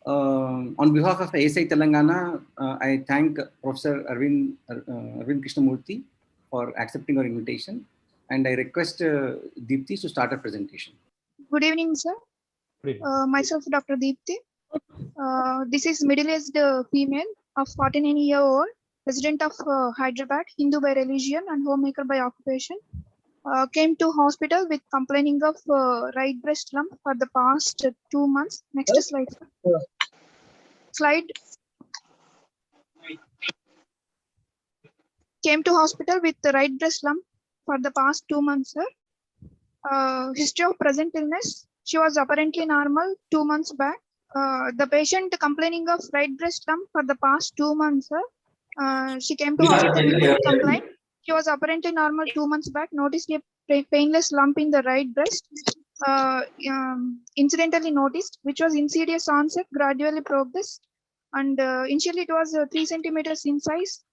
On behalf of ASI Telangana, I thank Professor Arvind Krishnamurthy for accepting our invitation, and I request Deepti to start her presentation. Good evening, sir. Myself, Dr. Deepti. This is middle-aged female of 49-year-old, resident of Hyderabad, Hindu by religion and homemaker by occupation. Came to hospital with complaining of right breast lump for the past 2 months. Next slide. Slide. Came to hospital with the right breast lump for the past 2 months, sir. History of present illness. She was apparently normal 2 months back. The patient complaining of right breast lump for the past 2 months, sir. She came to hospital with a complaint. She was apparently normal 2 months back. Noticed a painless lump in the right breast. Incidentally noticed, which was insidious onset, gradually progressed, and initially it was 3 centimeters in size.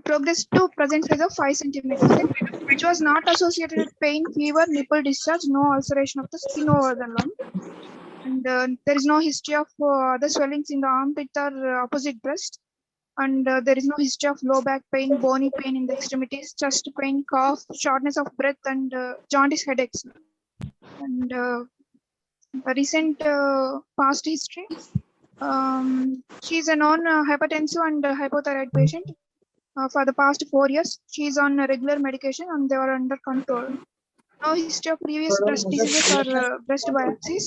Progressed to present size of 5 centimeters, which was not associated with pain, fever, nipple discharge, no ulceration of the skin over the lump, and there is no history of other swellings in the armpit or opposite breast, and there is no history of low back pain, bony pain in the extremities, chest pain, cough, shortness of breath, and jaundice headaches. And recent past history. She is a non-hypertensive and hypothyroid patient. For the past 4 years, she is on regular medication and they are under control. No history of previous breast diseases or breast biopsies,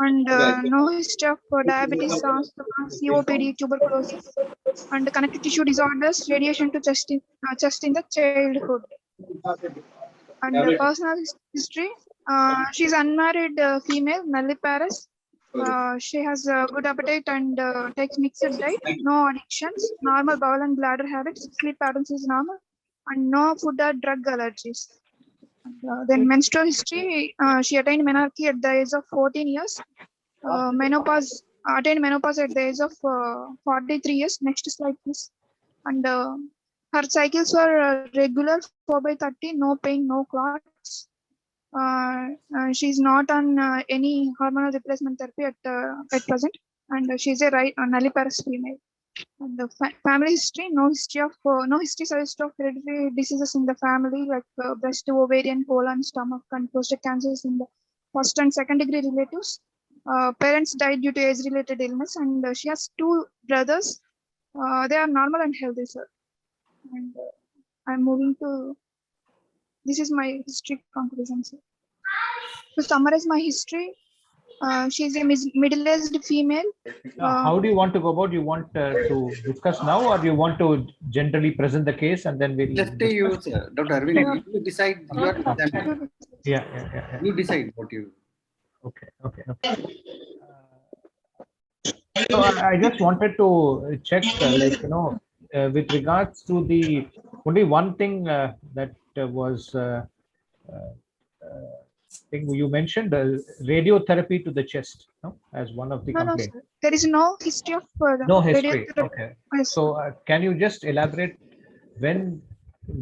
and no history of diabetes, COPD, tuberculosis, and connective tissue disorders, radiation to chest in the childhood. And personal history, she is unmarried female, nulliparous. She has good appetite and takes mixed diet, no addictions, normal bowel and bladder habits, sleep patterns is normal, and no food or drug allergies. Then menstrual history, she attained menarche at the age of 14 years, attained menopause at the age of 43 years. Next slide, please. And her cycles were regular, 4/30, no pain, no clots. She's not on any hormonal replacement therapy at present, and she's a nulliparous female. And the family history, no history suggests of hereditary diseases in the family like breast, ovarian, colon, stomach, and prostate cancers in the first and second degree relatives. Parents died due to age-related illness, and she has 2 brothers. They are normal and healthy, sir. And I'm moving to. This is my history conclusion, sir. To summarize my history, she's a middle-aged female. How do you want to go about? You want to discuss now, or you want to generally present the case and then we'll. Let's say you, Dr. Arvind, you decide. Yeah. You decide what you. Okay. So I just wanted to check, with regards to the only one thing that was. Thing you mentioned radiotherapy to the chest, no, as one of the complaints. No, there is no history of no history. Okay. So can you just elaborate when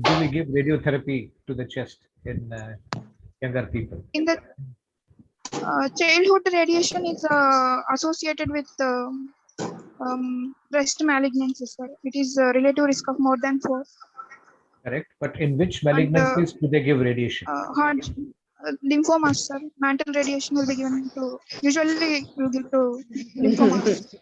do we give radiotherapy to the chest in younger people? In the childhood, radiation is associated with breast malignancies. It is a relative risk of more than 4. Correct, but in which malignancies do they give radiation? Lymphomas, sir. Mantle radiation will be given to. Usually, you give to lymphomas.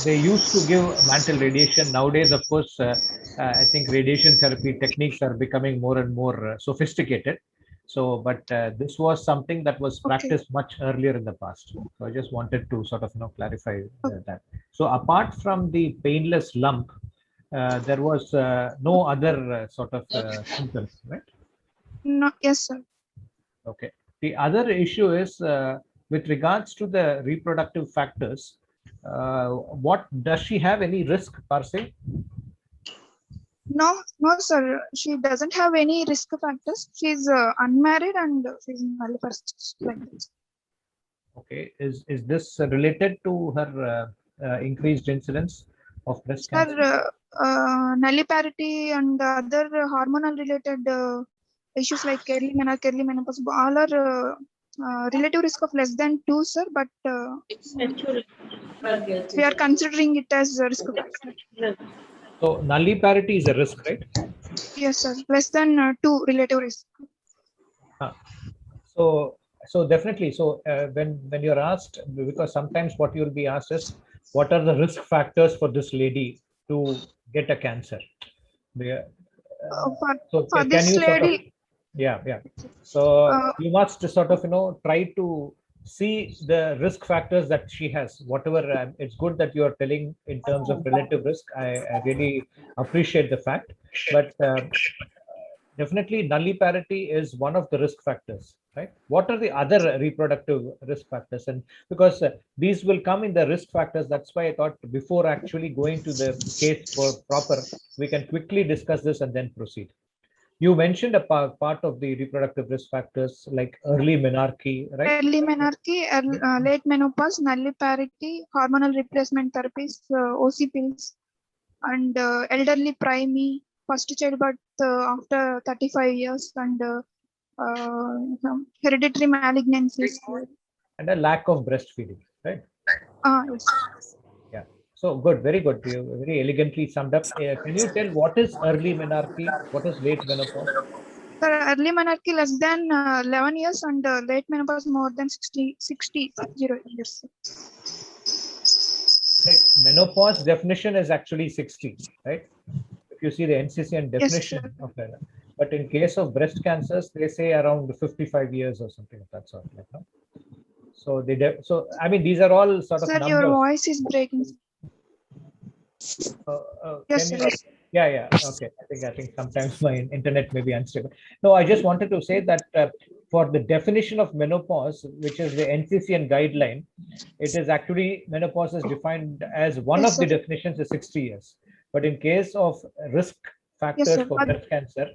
They used to give mantle radiation. Nowadays, of course, I think radiation therapy techniques are becoming more and more sophisticated. So, but this was something that was practiced much earlier in the past. So, I just wanted to sort of clarify that. So, apart from the painless lump, there was no other sort of symptoms, right? No, yes, sir. Okay. The other issue is with regards to the reproductive factors. What does she have any risk per se? No, sir. She doesn't have any risk factors. She's unmarried and she's nulliparous like this. Okay. Is this related to her increased incidence of breast cancer? Nulliparity and other hormonal related issues like early menopause all are relative risk of less than 2, sir, but we are considering it as a risk factor. So nulliparity is a risk, right? Yes, sir. Less than 2 relative risk. So definitely. So when you're asked, because sometimes what you'll be asked is, what are the risk factors for this lady to get a cancer? So For can this you sort of, lady, yeah. So uh, you must sort of try to see the risk factors that she has. Whatever, it's good that you are telling in terms of relative risk. I really appreciate the fact, but definitely nulliparity is one of the risk factors, right? What are the other reproductive risk factors? And because these will come in the risk factors, that's why I thought before actually going to the case for proper, we can quickly discuss this and then proceed. You mentioned a part of the reproductive risk factors like early menarche, right? early menarche, late menopause, nulliparity, hormonal replacement therapies, OC pills, and elderly primary, first childbirth after 35 years, and hereditary malignancies. And a lack of breastfeeding, right? Yes. Yeah. So good, very good. You very elegantly summed up. Can you tell what is early menarche? What is late menopause? Sir, early menarche less than 11 years, and late menopause more than 60 years. Right. Menopause definition is actually 60, right? If you see the NCCN Yes, definition sir. of that. But in case of breast cancers, they say around 55 years or something of that sort. Like, no? So so I mean, these are all sort of Sir, your numbers. voice is breaking. Yes, Can sir. you? Yeah. Okay. I think sometimes my internet may be unstable. No, I just wanted to say that for the definition of menopause, which is the NCCN guideline, it is actually menopause is defined as one Yes, of the sir. definitions is 60 years. But in case of risk Yes, factors sir. for breast cancer,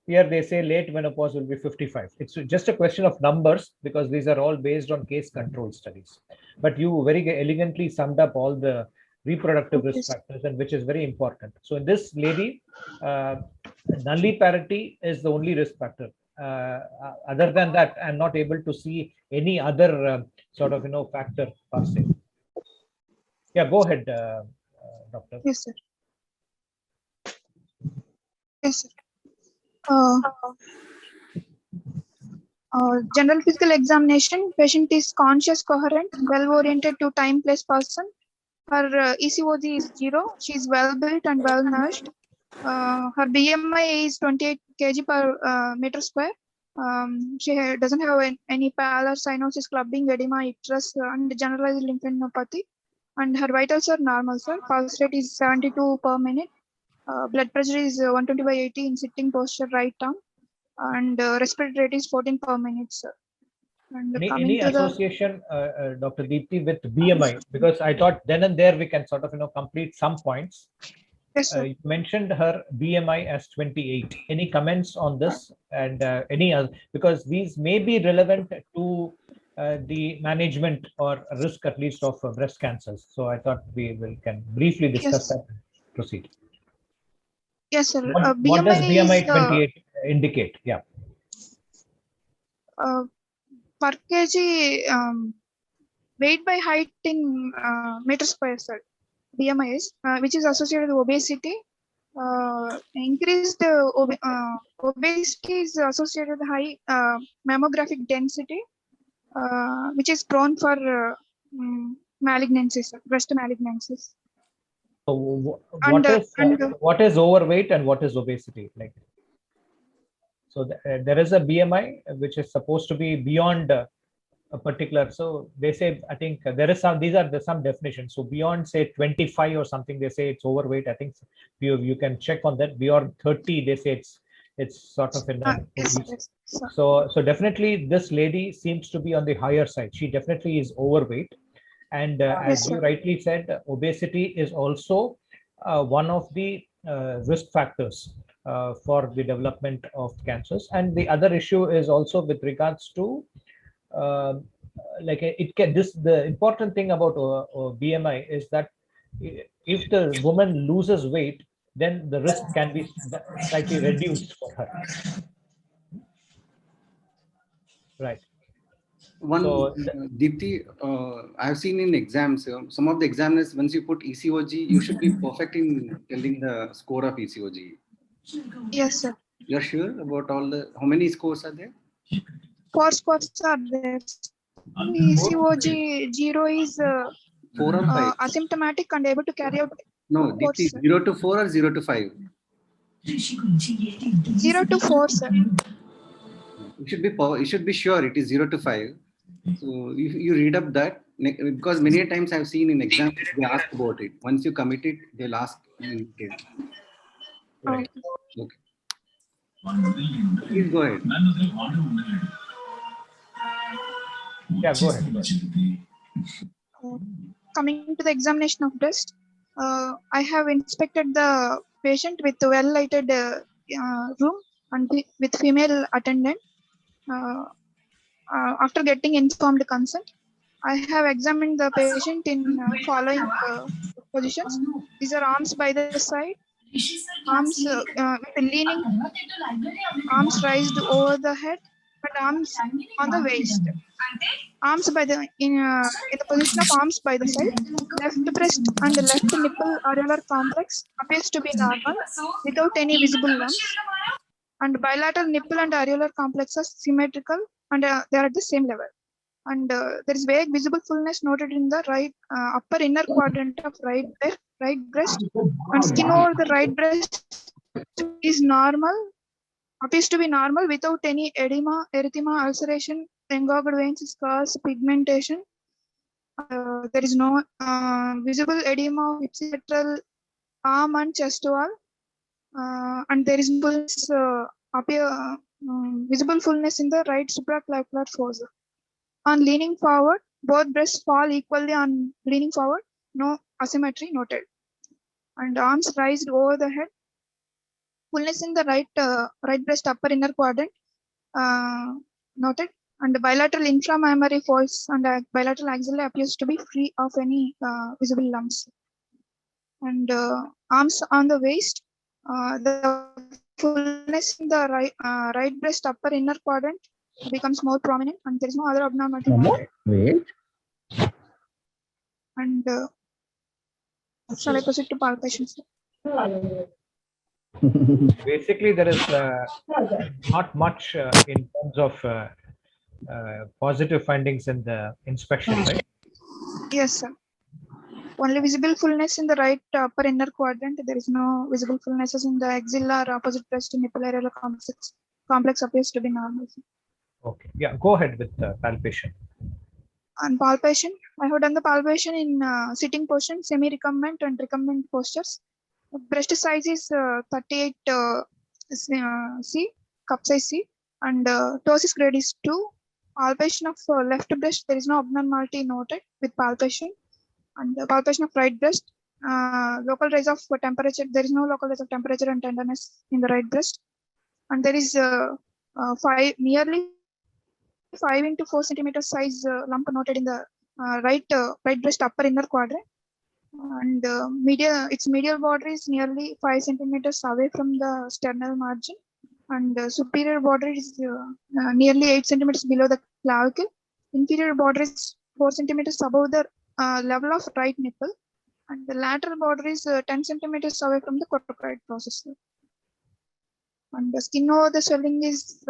here they say late menopause will be 55. It's just a question of numbers because these are all based on case control studies. But you very elegantly summed up all the reproductive Okay, risk sir. factors, and which is very important. So in this lady, nulliparity is the only risk factor. Other than that, I'm not able to see any other sort of factor per se. Yeah, go ahead, doctor. Yes, sir. Yes, sir. Uh, General physical examination. Patient is conscious, coherent, well-oriented to time, place, person. Her ECOG is 0. She is well-built and well-nourished. Her BMI is 28 kg per meter square. She doesn't have any pallor, cyanosis, clubbing, edema, icterus, and generalized lymphadenopathy. And her vitals are normal, sir. Pulse rate is 72 per minute. Blood pressure is 120/80 in sitting posture, right arm. And respiratory rate is 14 per minute, sir. And Any association, Dr. Deepti, with BMI? Because I thought then and there we can sort of complete some points. Yes, sir. You mentioned her BMI as 28. Any comments on this and any other? Because these may be relevant to the management or risk at least of breast cancers. So I thought we can briefly discuss that and proceed. Yes, sir. What does BMI is 28 indicate? Yeah. Per kg weight by height in meters square, sir. BMI is, which is associated with obesity. Increased obesity is associated with high mammographic density, which is prone for malignancies, breast malignancies. So what is overweight and what is obesity like? So there is a BMI which is supposed to be beyond a particular. So they say, I think there is some. These are some definitions. So beyond say 25 or something, they say it's overweight. I think you can check on that. Beyond 30, they say it's sort of in an yes. So definitely this lady seems to be on the higher side. She definitely is overweight, and as you rightly said, obesity is also one of the risk factors for the development of cancers. And the other issue is also with regards to like it can the important thing about BMI is that if the woman loses weight, then the risk can be slightly reduced for her. Right. One, So Deepti, I have seen in exams, some of the examiners, once you put ECOG, you should be perfect in telling the score of ECOG. Yes, sir. You're sure about how many scores are there? 4 scores are there. ECOG 0 is 4 or 5? asymptomatic and able to carry out. No, Deepti, 0 to 4 or 0 to 5? 0 to 4, sir. You should be sure it is 0 to 5. So if you read up that, because many times I've seen in exams, they ask about it. Once you commit it, they'll ask in detail. right. Okay. Please go ahead. Yeah, go ahead. Coming to the examination of breast, I have inspected the patient with a well-lighted room and with female attendant. After getting informed consent, I have examined the patient in following positions. These are arms by the side, arms with leaning, arms raised over the head, and arms on the waist. Arms by the in the position of arms by the side, left breast and left nipple areolar complex appears to be normal without any visible lumps, and bilateral nipple and areolar complex are symmetrical and they are at the same level. And there is vague visible fullness noted in the right upper inner quadrant of right breast, and skin over the right breast is normal, appears to be normal without any edema, erythema, ulceration, engorged veins, scars, pigmentation. There is no visible edema of ipsilateral arm and chest wall, and there is fullness, visible fullness in the right supraclavicular fossa. On leaning forward, both breasts fall equally on leaning forward, no asymmetry noted. And arms raised over the head, fullness in the right breast upper inner quadrant noted, and the bilateral inframammary folds and bilateral axilla appears to be free of any visible lumps. And arms on the waist, the fullness in the right breast upper inner quadrant becomes more prominent, and there is no other abnormality noted. Wait. And shall I proceed to palpation, sir? Basically, there is not much in terms of positive findings in the inspection, right? Yes, sir. Only visible fullness in the right upper inner quadrant. There is no visible fullnesses in the axilla or opposite breast nipple areolar complex appears to be normal. Okay. Yeah, go ahead with palpation. And palpation, I have done the palpation in sitting position, semi-recumbent and recumbent postures. Breast size is 38 C, cup size C, and ptosis grade is 2. Palpation of left breast, there is no abnormality noted with palpation. And the palpation of right breast, local rise of temperature, there is no local rise of temperature and tenderness in the right breast. And there is nearly 5 into 4 centimeter size lump noted in the right breast upper inner quadrant, and its medial border is nearly 5 centimeters away from the sternal margin, and superior border is nearly 8 centimeters below the clavicle. Inferior border is 4 centimeters above the level of right nipple, and the lateral border is 10 centimeters away from the coracoid process. And the skin over the swelling is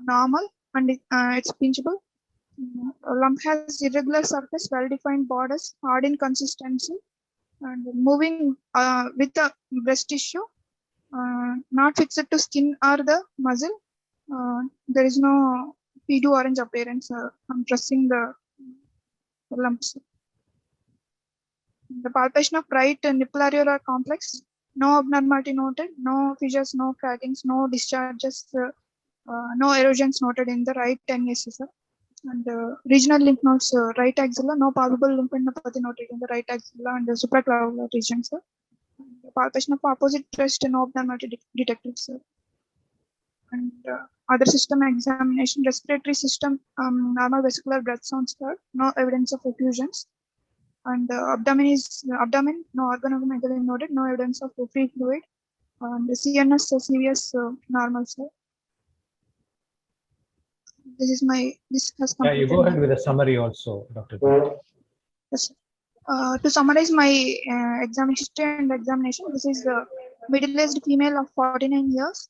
normal, and it's pinchable. A lump has irregular surface, well-defined borders, hard in consistency, and moving with the breast tissue, not fixed to skin or the muscle. There is no P2 orange appearance. I'm pressing the lumps. The palpation of right nipple areolar complex, no abnormality noted, no fissures, no crackings, no discharges, no erosions noted in the right NSS. And regional lymph nodes, right axilla, no palpable lymphadenopathy noted in the right axilla and the supraclavicular region, sir. The palpation of opposite breast, no abnormality detected, sir. And other system examination, respiratory system, normal vesicular breath sounds heard, no evidence of effusions. And abdomen, no organomegaly noted, no evidence of free fluid. And the CNS, CVS, normal, sir. This has Yeah, you completed. go ahead with a summary also, Dr. Yes. To summarize my exam history and examination, this is the middle-aged female of 49 years,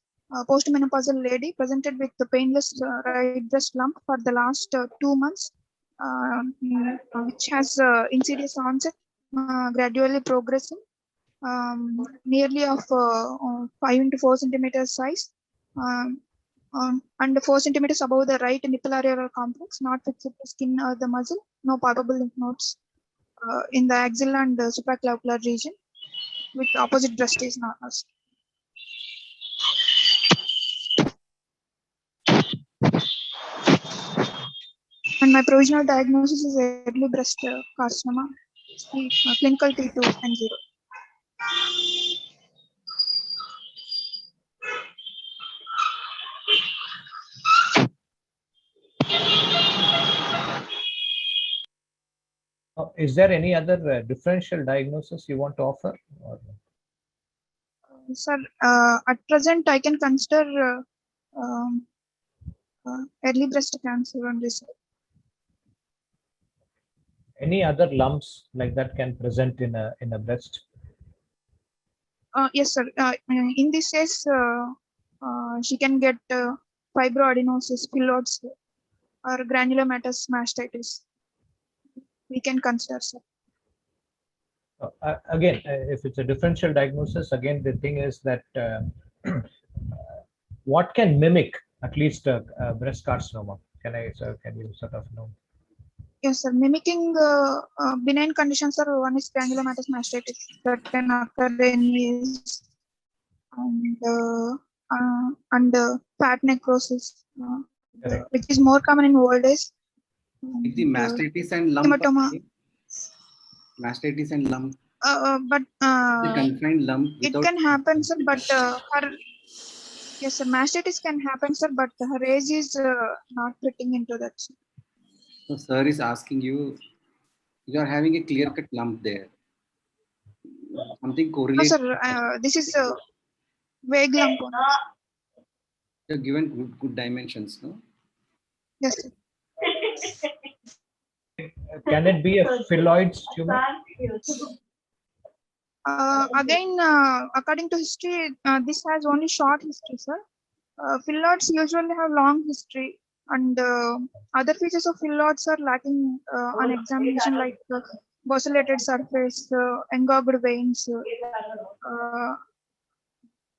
postmenopausal lady presented with the painless right breast lump for the last 2 months, which has insidious onset, gradually progressing, nearly of 5 into 4 centimeters size, and 4 centimeters above the right nipple areolar complex, not fixed to skin or the muscle, no palpable lymph nodes in the axial and supraclavicular region, with opposite breast is normal. And my provisional diagnosis is early breast carcinoma, clinical T2 and 0. Is there any other differential diagnosis you want to offer? Or? Sir, at present I can consider early breast cancer on this. Any other lumps like that can present in a breast? Yes, sir. In this case, she can get fibroadenosis, phyllodes, or granulomatous mastitis. We can consider, sir. Again, if it's a differential diagnosis, again the thing is that what can mimic at least breast carcinoma? Can you sort of know? Yes, sir. Mimicking benign conditions, sir. One is granulomatous mastitis that can occur in years, and fat necrosis, which is more common in old age. The mastitis and lump. Hematoma. Mastitis and lump. But The confined lump. it can happen, sir. But her, yes, sir. Mastitis can happen, sir. But her age is not fitting into that, sir. So sir is asking you, you are having a clear-cut lump there. Something correlates. No, sir. This is a vague lump. You are given good dimensions, no? Yes, sir. Can it be a phylloids tumor? Again, according to history, this has only short history, sir. Phyllodes usually have long history, and other features of phyllodes are lacking on examination, like bosselated surface, engorged veins.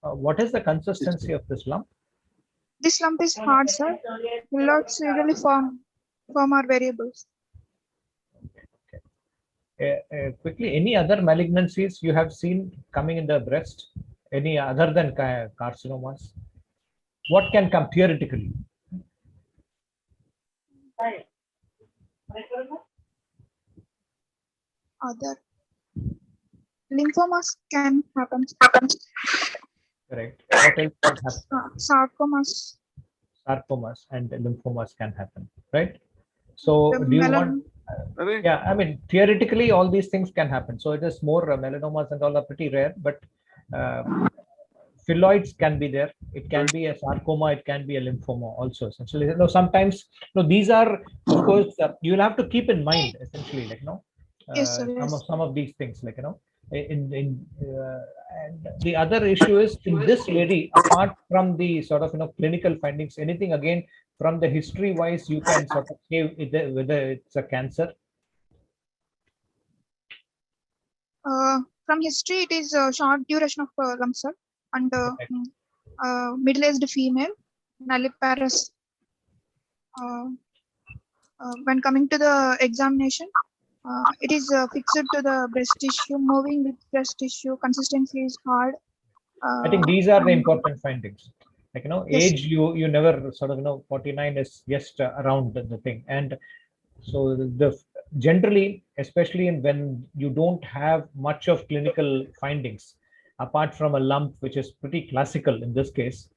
What is the consistency of this lump? This lump is hard, sir. Phyllodes usually form are variables. Quickly, any other malignancies you have seen coming in the breast? Any other than carcinomas? What can come theoretically? Other lymphomas can happen. Correct. What else can happen? Sarcomas. Sarcomas and lymphomas can happen, right? So do you want? Yeah, I mean, theoretically, all these things can happen. So it is more melanomas and all are pretty rare, but phylloids can be there. It can be a sarcoma. It can be a lymphoma also. Essentially, these are, of course, you'll have to keep in mind essentially, Yes, sir, yes. some of these things, and the other issue is in this lady, apart from the sort of clinical findings, anything again from the history wise you can sort of say whether it's a cancer. From history, it is a short duration of lump, sir, and middle-aged female, nulliparous. When coming to the examination, it is fixed to the breast tissue, moving with breast tissue, consistency is hard. I think these are the important findings. Yes. Age, you never sort of 49 is just around the thing, and so generally, especially when you don't have much of clinical findings, apart from a lump, which is pretty classical in this case,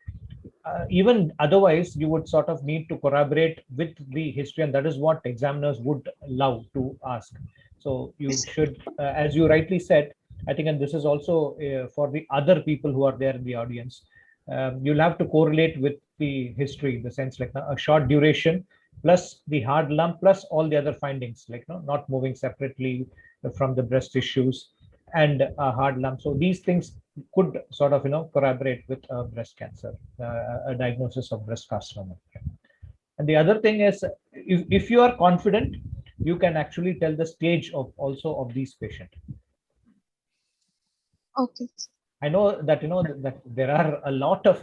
even otherwise, you would sort of need to corroborate with the history, and that is what examiners would love to ask. So you should, as you rightly said, I think, and this is also for the other people who are there in the audience, you'll have to correlate with the history, in the sense like a short duration plus the hard lump plus all the other findings, like not moving separately from the breast tissues and a hard lump. So these things could sort of corroborate with breast cancer, a diagnosis of breast carcinoma. And the other thing is, if you are confident, you can actually tell the stage of also of these patients. Okay. I know that that there are a lot of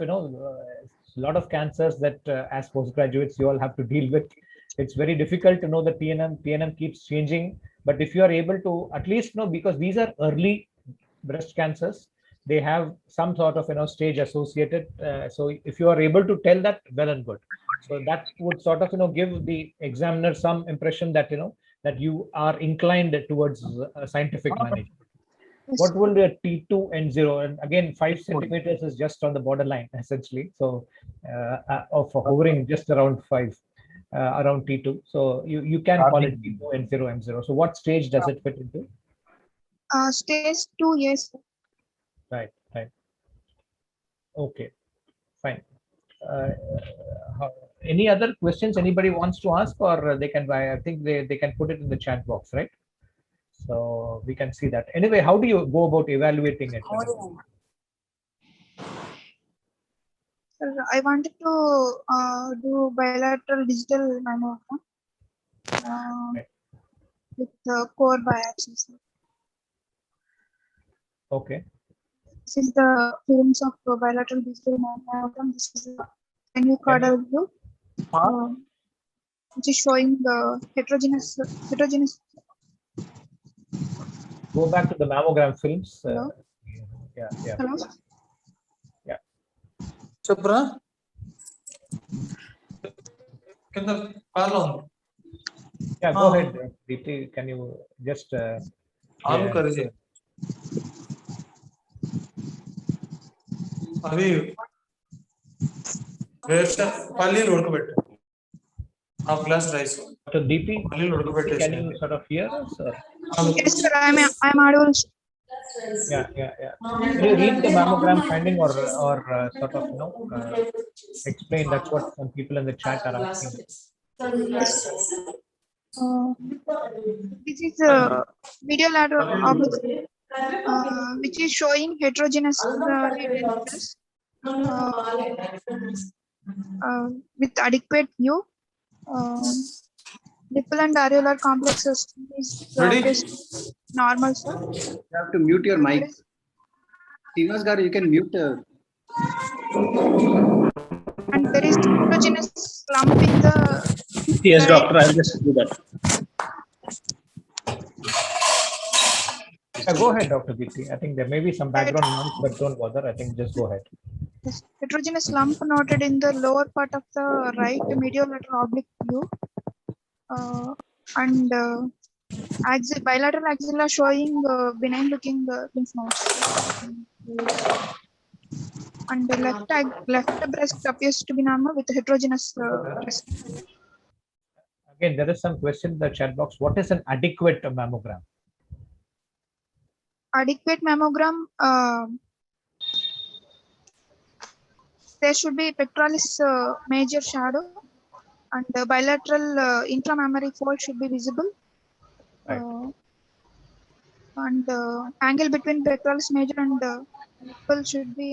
cancers that as postgraduates you all have to deal with. It's very difficult to know the PNM keeps changing, but if you are able to at least know, because these are early breast cancers, they have some sort of stage associated. So if you are able to tell that, well and good. So that would sort of give the examiner some impression that that you are inclined towards scientific management. What will be a T2 and 0? And again, 5 centimeters is just on the borderline, essentially. So of hovering just around 5, around T2. So you can call it T2 and 0 M0. So what stage does it fit into? Stage 2, yes. Right. Okay, fine. Any other questions anybody wants to ask, or they can? I think they can put it in the chat box, right? So we can see that. Anyway, how do you go about evaluating it? Sir, I wanted to do bilateral digital mammogram with the core biopsy. Sir. Okay. This is the films of bilateral digital mammogram. This is a new caudal view, which is showing the heterogeneous. Go back to the mammogram films. Hello? Yeah. Hello? Yeah. Chopra? Can the call on? Yeah, go ahead, Deepti. Can you just అవి పల్లీలు ఉడకబెట్టు half glass rice So Deepti, పల్లీలు ఉడకబెట్టేసి can you sort of hear us? Or? Yes, sir. I'm audible. Yeah. Can you read the mammogram finding, or sort of explain? That's what some people in the chat are asking. This is medial lateral oblique, which is showing heterogeneous cells with adequate view. Nipple and areolar complexes is normal, sir. You have to mute your mic. Srinivas garu, you can mute. And there is heterogeneous lump in the. Yes, doctor, I'll just do that. Go ahead, Dr. Deepti. I think there may be some background noise, but don't bother. I think just go ahead. This heterogeneous lump noted in the lower part of the right medial lateral oblique view, and bilateral axilla showing benign looking lymph nodes. And the left breast appears to be normal with heterogeneous breast. Again, there is some question in the chat box. What is an adequate mammogram? Adequate mammogram, there should be pectoralis major shadow, and the bilateral intramammary fold should be visible. Right. And angle between pectoralis major and nipple should be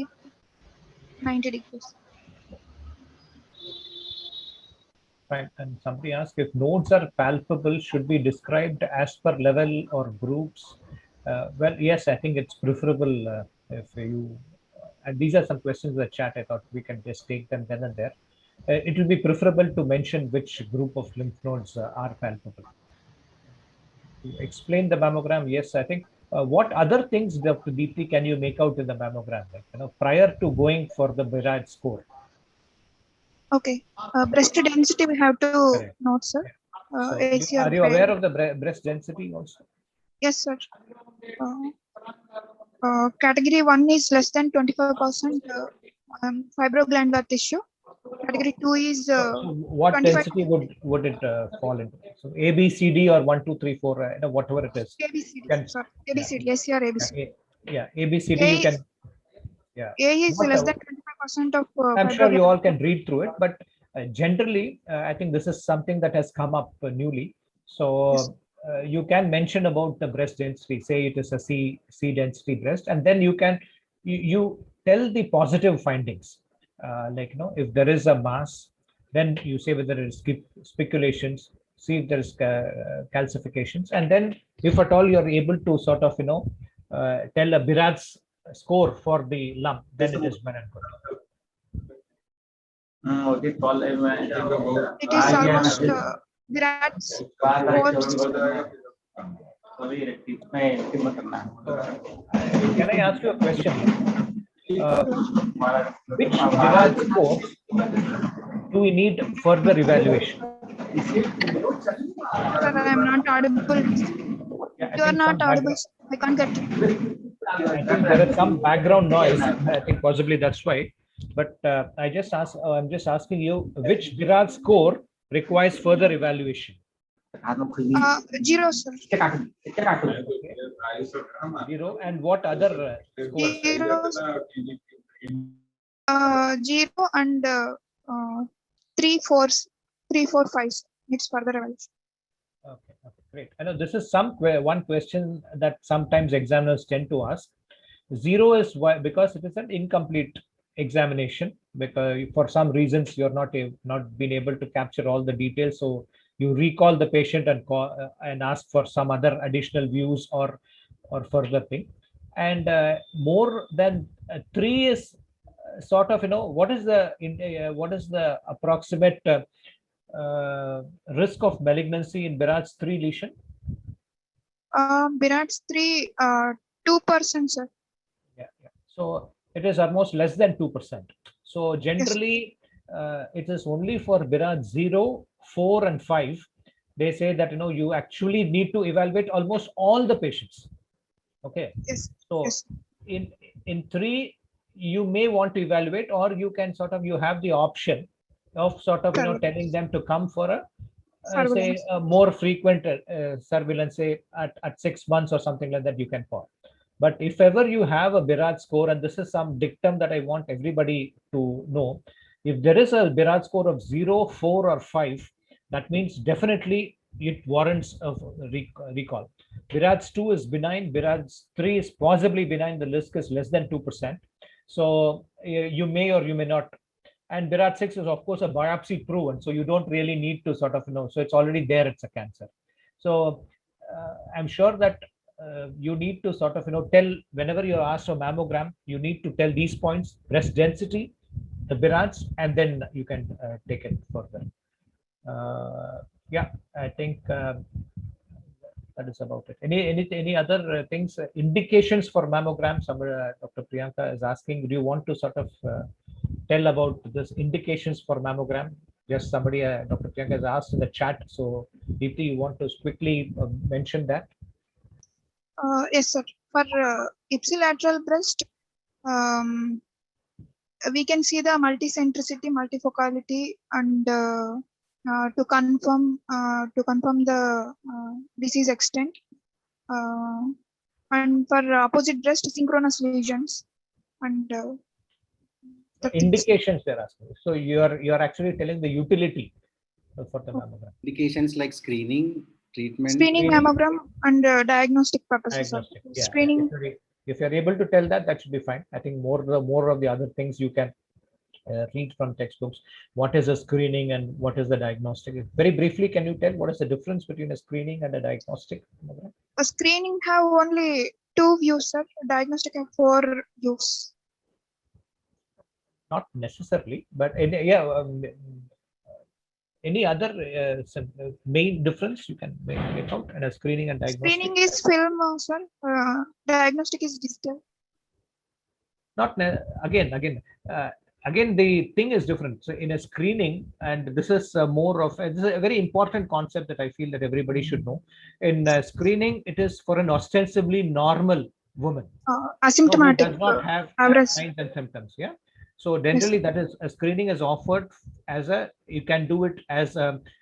90 degrees. Right. And somebody asked if nodes are palpable, should be described as per level or groups. Well, yes, I think it's preferable if you. And these are some questions in the chat. I thought we can just take them then and there. It will be preferable to mention which group of lymph nodes are palpable. To explain the mammogram, yes, I think. What other things, Dr. Deepti, can you make out in the mammogram? Like, prior to going for the Birad score. Okay, breast density we have to note, sir. So are you aware of the breast density also? Yes, sir. Category 1 is less than 25% fibroglandular tissue. Category 2 is so what density would it fall into? So A, B, C, D, or 1, 2, 3, 4, whatever it is. ABCD, sir. ABCD, yes, sir, ABCD. Yeah, A, B, C, D, you can. Yeah. A is less than of I'm sure you fibroblast. all can read through it, but generally, I think this is something that has come up newly. So you can mention about the breast density, say it is a C density breast, and then you tell the positive findings. Like, if there is a mass, then you say whether it is speculations, see if there is calcifications, and then if at all you're able to sort of, tell a Birat's score for the lump, then it is well and good. It is almost Virat's Can I ask you a question? Which Virat score do we need further evaluation? Sir, I am not audible. Yeah, You are not audible. I can't get you. I think there is some background noise. I think possibly that's why. But I'm just asking you, which Virat score requires further evaluation? 0, sir. 0, and what other scores? 0 and 3, 4, 3, 4, 5. It's further evaluation. Okay, great. I know this is one question that sometimes examiners tend to ask. 0 is why, because it is an incomplete examination, because for some reasons you're not been able to capture all the details, so you recall the patient and ask for some other additional views or further thing. And more than 3 is sort of, what is the approximate risk of malignancy in Birat's 3 lesion? Birat's 3, 2%, sir. Yeah. So it is almost less than 2%. So generally, it is only for Birat 0, 4, and 5. They say that you actually need to evaluate almost all the patients. Okay. Yes. So yes. in 3, you may want to evaluate, or you can you have the option of telling them to come for a say a more frequent surveillance, say at 6 months or something like that, you can call. But if ever you have a Birat score, and this is some dictum that I want everybody to know, if there is a Birat score of 0, 4, or 5, that means definitely it warrants a recall. Birat's 2 is benign, Birat's 3 is possibly benign, the risk is less than 2%. So you may or you may not. And Birat 6 is of course a biopsy proven, so you don't really need to so it's already there, it's a cancer. So I'm sure that you need to tell, whenever you're asked for mammogram, you need to tell these points: breast density, the Birats, and then you can take it further. Yeah, I think that is about it. Any other things, indications for mammogram? Dr. Priyanka is asking, do you want to tell about this indications for mammogram? Just somebody, Dr. Priyanka has asked in the chat. So Deepti, you want to quickly mention that? Yes, sir. For ipsilateral breast, we can see the multicentricity, multifocality, and to confirm the disease extent. And for opposite breast, synchronous lesions, and indications they're asking. So you're actually telling the utility for the mammogram. Indications like screening, treatment. Screening, mammogram, and diagnostic purposes. Diagnostic, yeah. Screening. If you're able to tell that, that should be fine. I think more of the other things you can read from textbooks. What is a screening and what is the diagnostic? Very briefly, can you tell what is the difference between a screening and a diagnostic? A screening have only 2 views, sir. Diagnostic have 4 views. Not necessarily, but any other main difference you can make out in a screening and diagnostic? Screening is film, sir. Diagnostic is digital. Not again, the thing is different. So in a screening, and this is more of this is a very important concept that I feel that everybody should know. In screening, it is for an ostensibly normal woman, asymptomatic, does not have signs and symptoms. Yeah. So generally, that is a screening is offered as you can do it as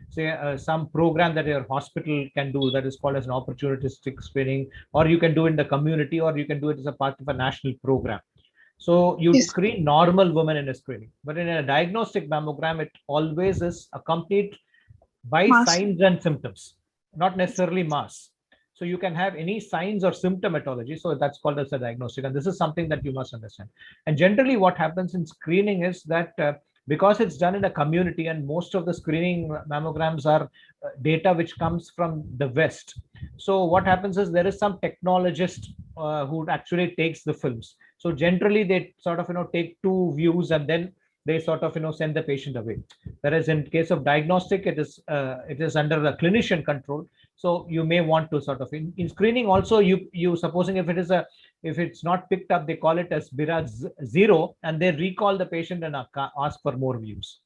say some program that your hospital can do, that is called as an opportunistic screening, or you can do it in the community, or you can do it as a part of a national program. So you Yes. screen normal women in a screening, but in a diagnostic mammogram, it always is accompanied by Mass. signs and symptoms, not necessarily mass. So you can have any signs or symptomatology. So that's called as a diagnostic. And this is something that you must understand. And generally what happens in screening is that because it's done in a community and most of the screening mammograms are data which comes from the West. So what happens is there is some technologist who actually takes the films. So generally they sort of, take two views and then they sort of, send the patient away. Whereas in case of diagnostic, it is under the clinician control. So you may want to sort of in screening also, you supposing if it's not picked up, they call it as BIRAD 0 and they recall the patient and ask for more views.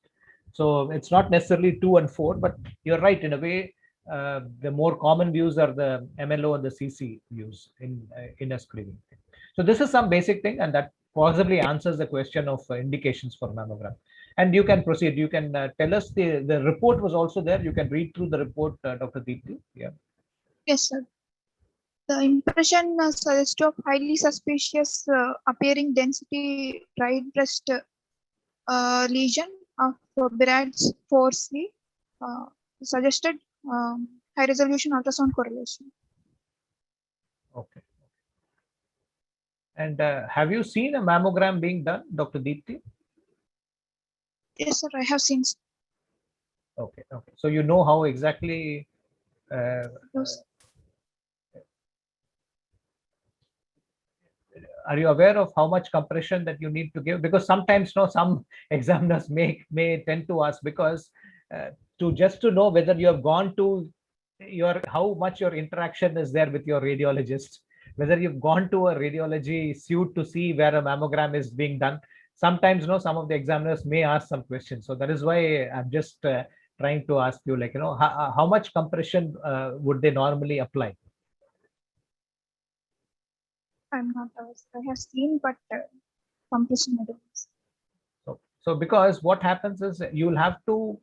So it's not necessarily 2 and 4, but you're right in a way. The more common views are the MLO and the CC views in a screening. So this is some basic thing, and that possibly answers the question of indications for mammogram. And you can proceed. You can tell us the report was also there. You can read through the report, Dr. Deepti. Yeah. Yes, sir. The impression suggests of highly suspicious appearing density right breast lesion of BIRADS 4C suggested high resolution ultrasound correlation. Okay. And have you seen a mammogram being done, Dr. Deepti? Yes, sir. I have seen. Okay. Okay. So you know how exactly. Yes. Are you aware of how much compression that you need to give? Because sometimes, some examiners may tend to ask because to know whether you have gone to how much your interaction is there with your radiologist, whether you've gone to a radiology suite to see where a mammogram is being done. Sometimes, some of the examiners may ask some questions. So that is why I'm just trying to ask you, how much compression would they normally apply? I'm not. I have seen, but compression I don't. So because what happens is you'll have to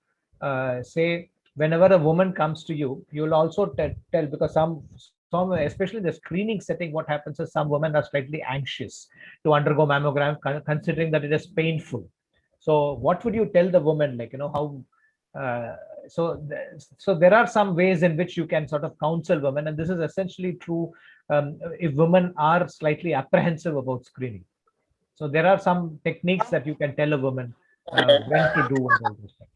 say whenever a woman comes to you, you'll also tell because some especially in the screening setting, what happens is some women are slightly anxious to undergo mammogram, considering that it is painful. So what would you tell the woman, how? So there are some ways in which you can sort of counsel women, and this is essentially true if women are slightly apprehensive about screening. So there are some techniques that you can tell a woman when to do and all this stuff.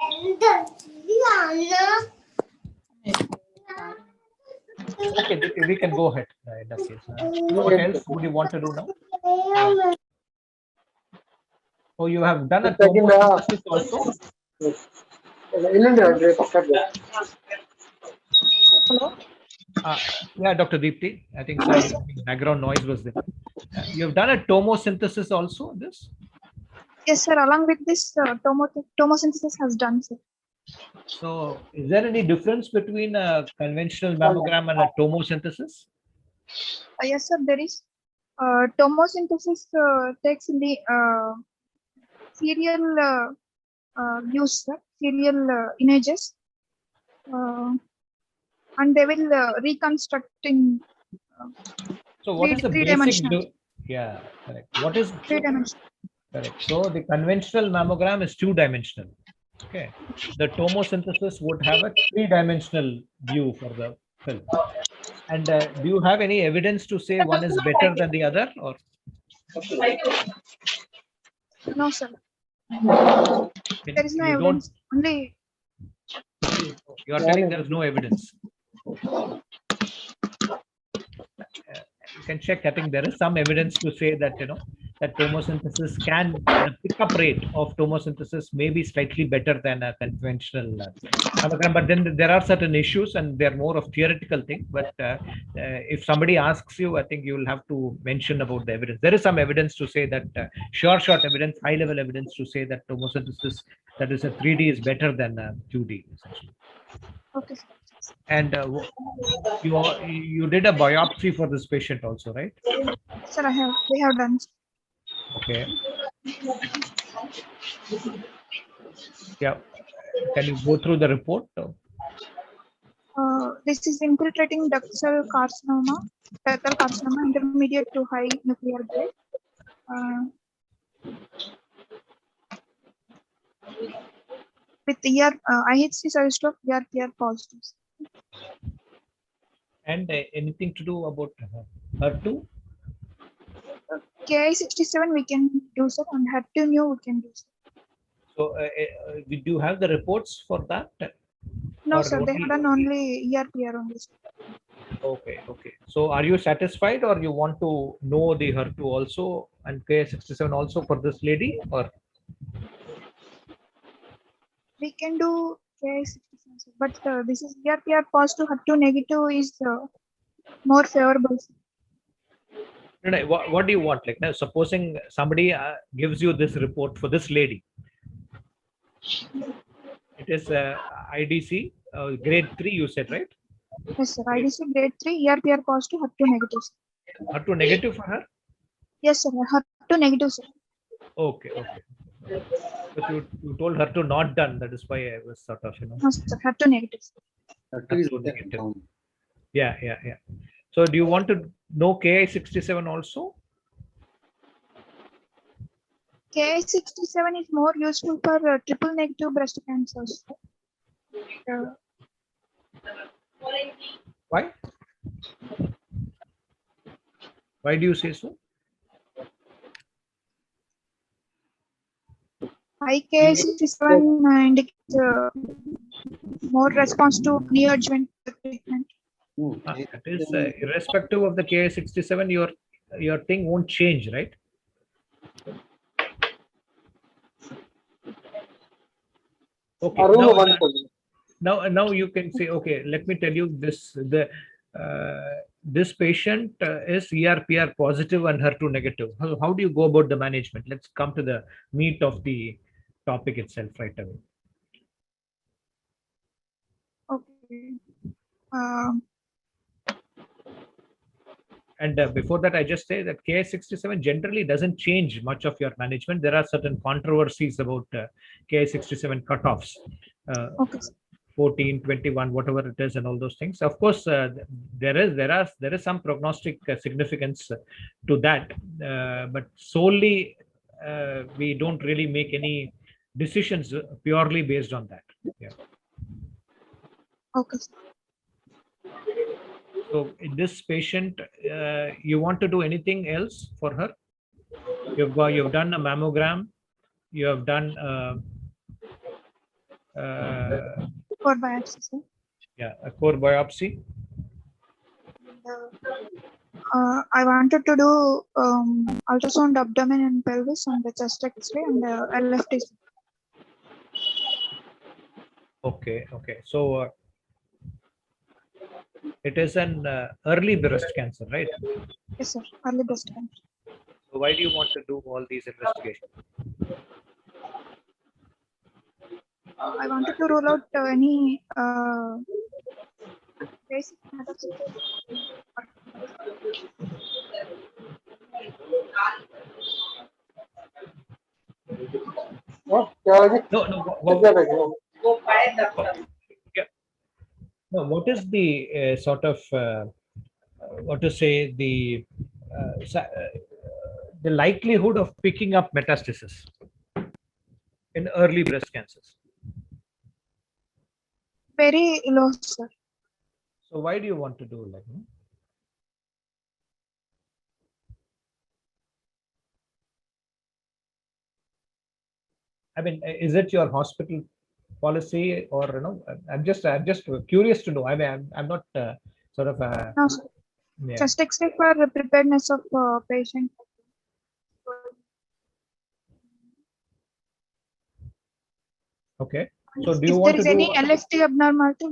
Okay, we can go ahead in that case. What else would you want to do now? Oh, you have done a tomosynthesis also? Hello? Yeah, Dr. Deepti. I think background noise was there. You have done a tomosynthesis also, this? Yes, sir. Along with this, tomosynthesis has done, sir. So, is there any difference between a conventional mammogram and a tomosynthesis? Yes, sir. There is. Tomosynthesis takes the serial views, sir, serial images, and they will reconstruct in. So, what is the basic? Yeah, correct. What is 3-dimensional? Correct. So, the conventional mammogram is 2-dimensional. Okay. The tomosynthesis would have a 3-dimensional view for the film. And do you have any evidence to say one is better than the other, or? No, sir. There is no evidence. Only. You are telling there is no evidence. You can check. I think there is some evidence to say that that tomosynthesis the pickup rate of tomosynthesis may be slightly better than a conventional mammogram. But then there are certain issues, and they're more of theoretical thing. But if somebody asks you, I think you will have to mention about the evidence. There is some evidence to say that short evidence, high level evidence to say that tomosynthesis, that is a 3D, is better than 2D essentially. Okay. And you did a biopsy for this patient also, right? Sir, we have done. Okay. Yeah. Can you go through the report? This is infiltrating duct cell carcinoma, ductal carcinoma, intermediate to high nuclear grade. With IHC suggest of ERPR positives. And anything to do about HER2? Ki-67 we can do so, and HER2 new we can do so. So did you have the reports for that? No, Or sir, they have done only ERPR only. Sir. Okay, okay. So are you satisfied, or you want to know the HER2 also and Ki-67 also for this lady, or? We can do Ki-67, sir, but this is ERPR positive, HER2 negative is more favorable. Sir. No, what do you want? Like now, supposing somebody gives you this report for this lady. It is IDC grade 3, you said, right? Yes, sir. IDC grade 3, ERPR positive, HER2 negative. Sir. HER2 negative for her? Yes, sir. HER2 negative, sir. Okay, okay. But you told her to not done. That is why I was sort of, No, sir. HER2 negative. Sir. Two is HER2 negative. down. Yeah, yeah, yeah. So do you want to know Ki-67 also? Ki-67 is more useful for triple negative breast cancers. Why? Why do you say so? Ki-67 indicates more response to neoadjuvant treatment. That is irrespective of the Ki-67, your thing won't change, right? Okay. Now you can say, okay, let me tell you this: this patient is ERPR positive and HER2 negative. How do you go about the management? Let's come to the meat of the topic itself right away. Okay. And before that, I just say that Ki-67 generally doesn't change much of your management. There are certain controversies about Ki-67 cutoffs. Okay. 14, 21, whatever it is, and all those things. Of course, there is some prognostic significance to that, but solely we don't really make any decisions purely based on that. Yeah. Okay. So in this patient, you want to do anything else for her? You've done a mammogram. You have done. Core biopsy, sir. Yeah, a core biopsy. I wanted to do ultrasound abdomen and pelvis and the chest X-ray and LFT. Okay, okay. So it is an early breast cancer, right? Yes, sir. Early breast cancer. So why do you want to do all these investigations? I wanted to rule out any basic metastasis. No, yeah. No, what is the sort of what to say the likelihood of picking up metastasis in early breast cancers? Very low, sir. So why do you want to do like? I mean, is it your hospital policy, or I'm just curious to know. I mean, I'm not sort of No, sir. yeah. Chest X-ray for the preparedness of patient. Okay. So do you If want there is to any do LFT abnormality,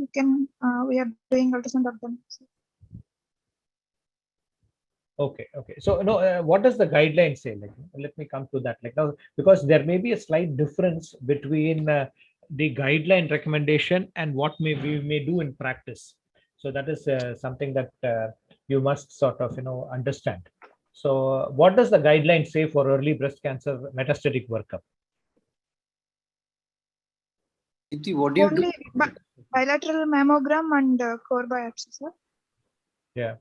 we are doing ultrasound abdomen. Okay, okay. So no, what does the guideline say? Like, let me come to that. Like now, because there may be a slight difference between the guideline recommendation and what we may do in practice. So that is something that you must sort of understand. So what does the guideline say for early breast cancer metastatic workup? What do you do? Only bilateral mammogram and core biopsy, sir. Yeah.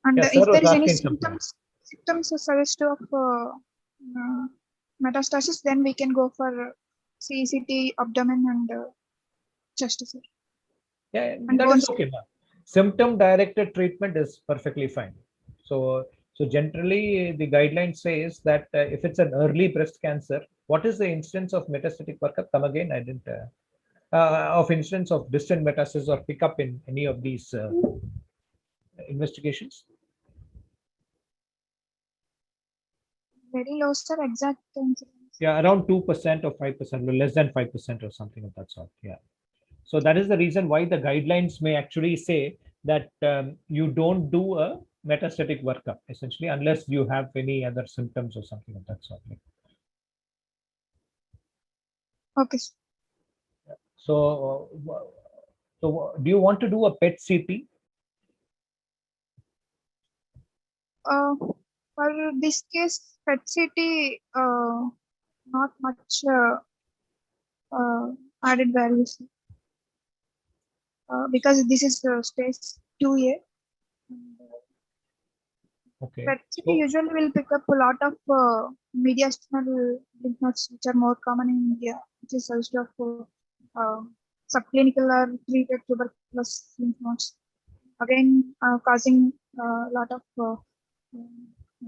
And Yeah, if sir there was is any asking something. symptoms suggestive of metastasis, then we can go for CECT, abdomen, and chest, sir. Yeah, And that bones. is okay, ma'am. Symptom directed treatment is perfectly fine. So, generally the guideline says that if it's an early breast cancer, what is the instance of metastatic workup? Come again, I didn't. Of instance of distant metastasis or pickup in any of these investigations? Very low, sir. Exact incidence. Yeah, around 2% or 5%, or less than 5% or something of that sort. Yeah. So that is the reason why the guidelines may actually say that you don't do a metastatic workup essentially unless you have any other symptoms or something of that sort. Okay, sir. So, do you want to do a PET CT? For this case, PET CT, not much added values, because this is stage 2A. Okay. PET CT So, usually will pick up a lot of mediastinal lymph nodes, which are more common in India, which is also of subclinical or treated tuberculosis lymph nodes. Again, causing a lot of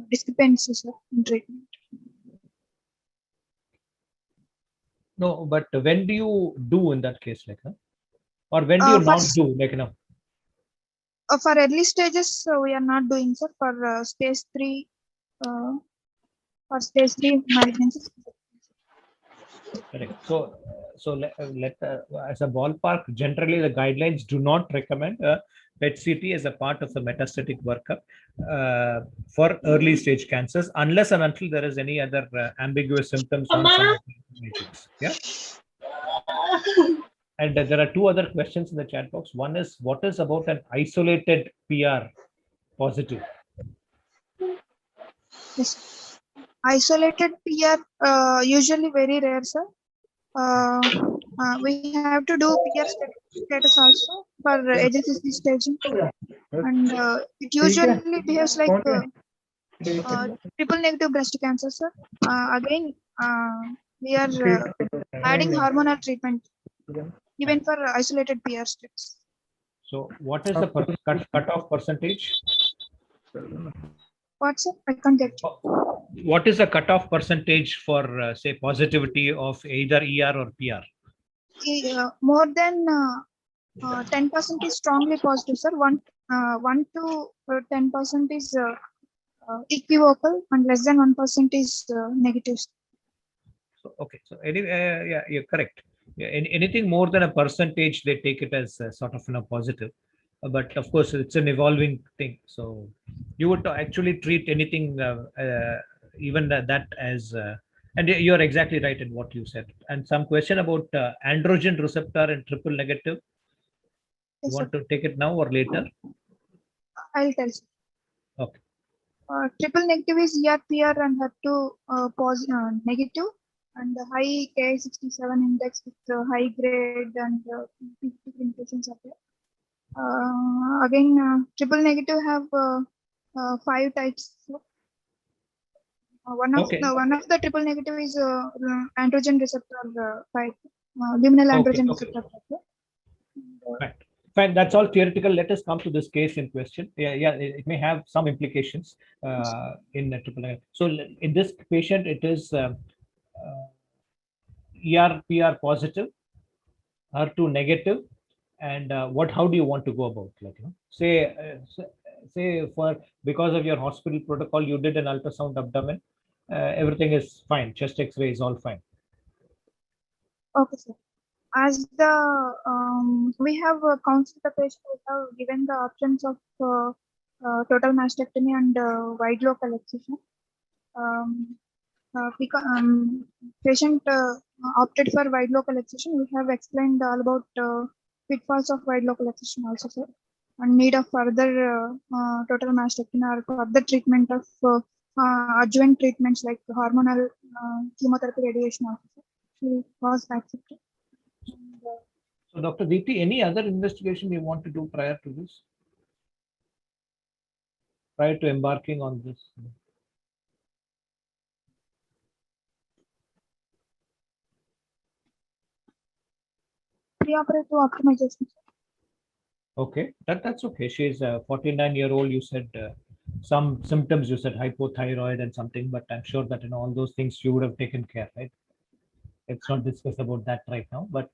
discrepancies in treatment. no, but when do you do in that case, like, or when do you not do, like, For early stages, we are not doing, sir. For stage 3, malignancies. Correct. So as a ballpark, generally the guidelines do not recommend PET CT as a part of the metastatic workup for early stage cancers, unless and until there is any other ambiguous symptoms on some of the agents. Yeah. And there are two other questions in the chat box. One is, what is about an isolated PR positive? Yes. Isolated PR, usually very rare, sir. We have to do PR status also for HSCC staging, and it usually behaves like triple negative breast cancer, sir. Again, we are adding hormonal treatment even for isolated PR status. So what is the cutoff percentage? What's it? I can't get you. What is the cutoff percentage for say positivity of either ER or PR? More than 10% is strongly positive, sir. 1 to 10% is equivocal, and less than 1% is negative. So, okay, so anyway, yeah, you're correct. Yeah, anything more than a percentage, they take it as sort of positive. But of course, it's an evolving thing. So you would actually treat anything, even that as, and you're exactly right in what you said. And some question about androgen receptor and triple negative. Yes, you want sir. to take it now or later? I'll tell you. Okay. Triple negative is ER/PR and HER2 negative, and the high Ki-67 index with high grade and mutations are there. Again, triple negative have 5 types. One of the triple negative is androgen receptor type, luminal androgen receptor type. Right. Fine, that's all theoretical. Let us come to this case in question. Yeah, it may have some implications in triple negative. So in this patient, it is ER/PR positive, HER2 negative, and how do you want to go about, like, say for because of your hospital protocol, you did an ultrasound abdomen, everything is fine, chest X-ray is all fine. Okay, sir. As we have counseled the patient, we have given the options of total mastectomy and wide local excision. Because patient opted for wide local excision, we have explained all about pitfalls of wide local excision also, sir, and need of further total mastectomy or further treatment of adjuvant treatments like hormonal chemotherapy, radiation also. She was accepted. So Dr. Deepti, any other investigation you want to do prior to this? Prior to embarking on this? perioperative optimization. Okay, that's okay. She's a 49-year-old. You said some symptoms. You said hypothyroid and something, but I'm sure that in all those things you would have taken care, right? Let's not discuss about that right now. But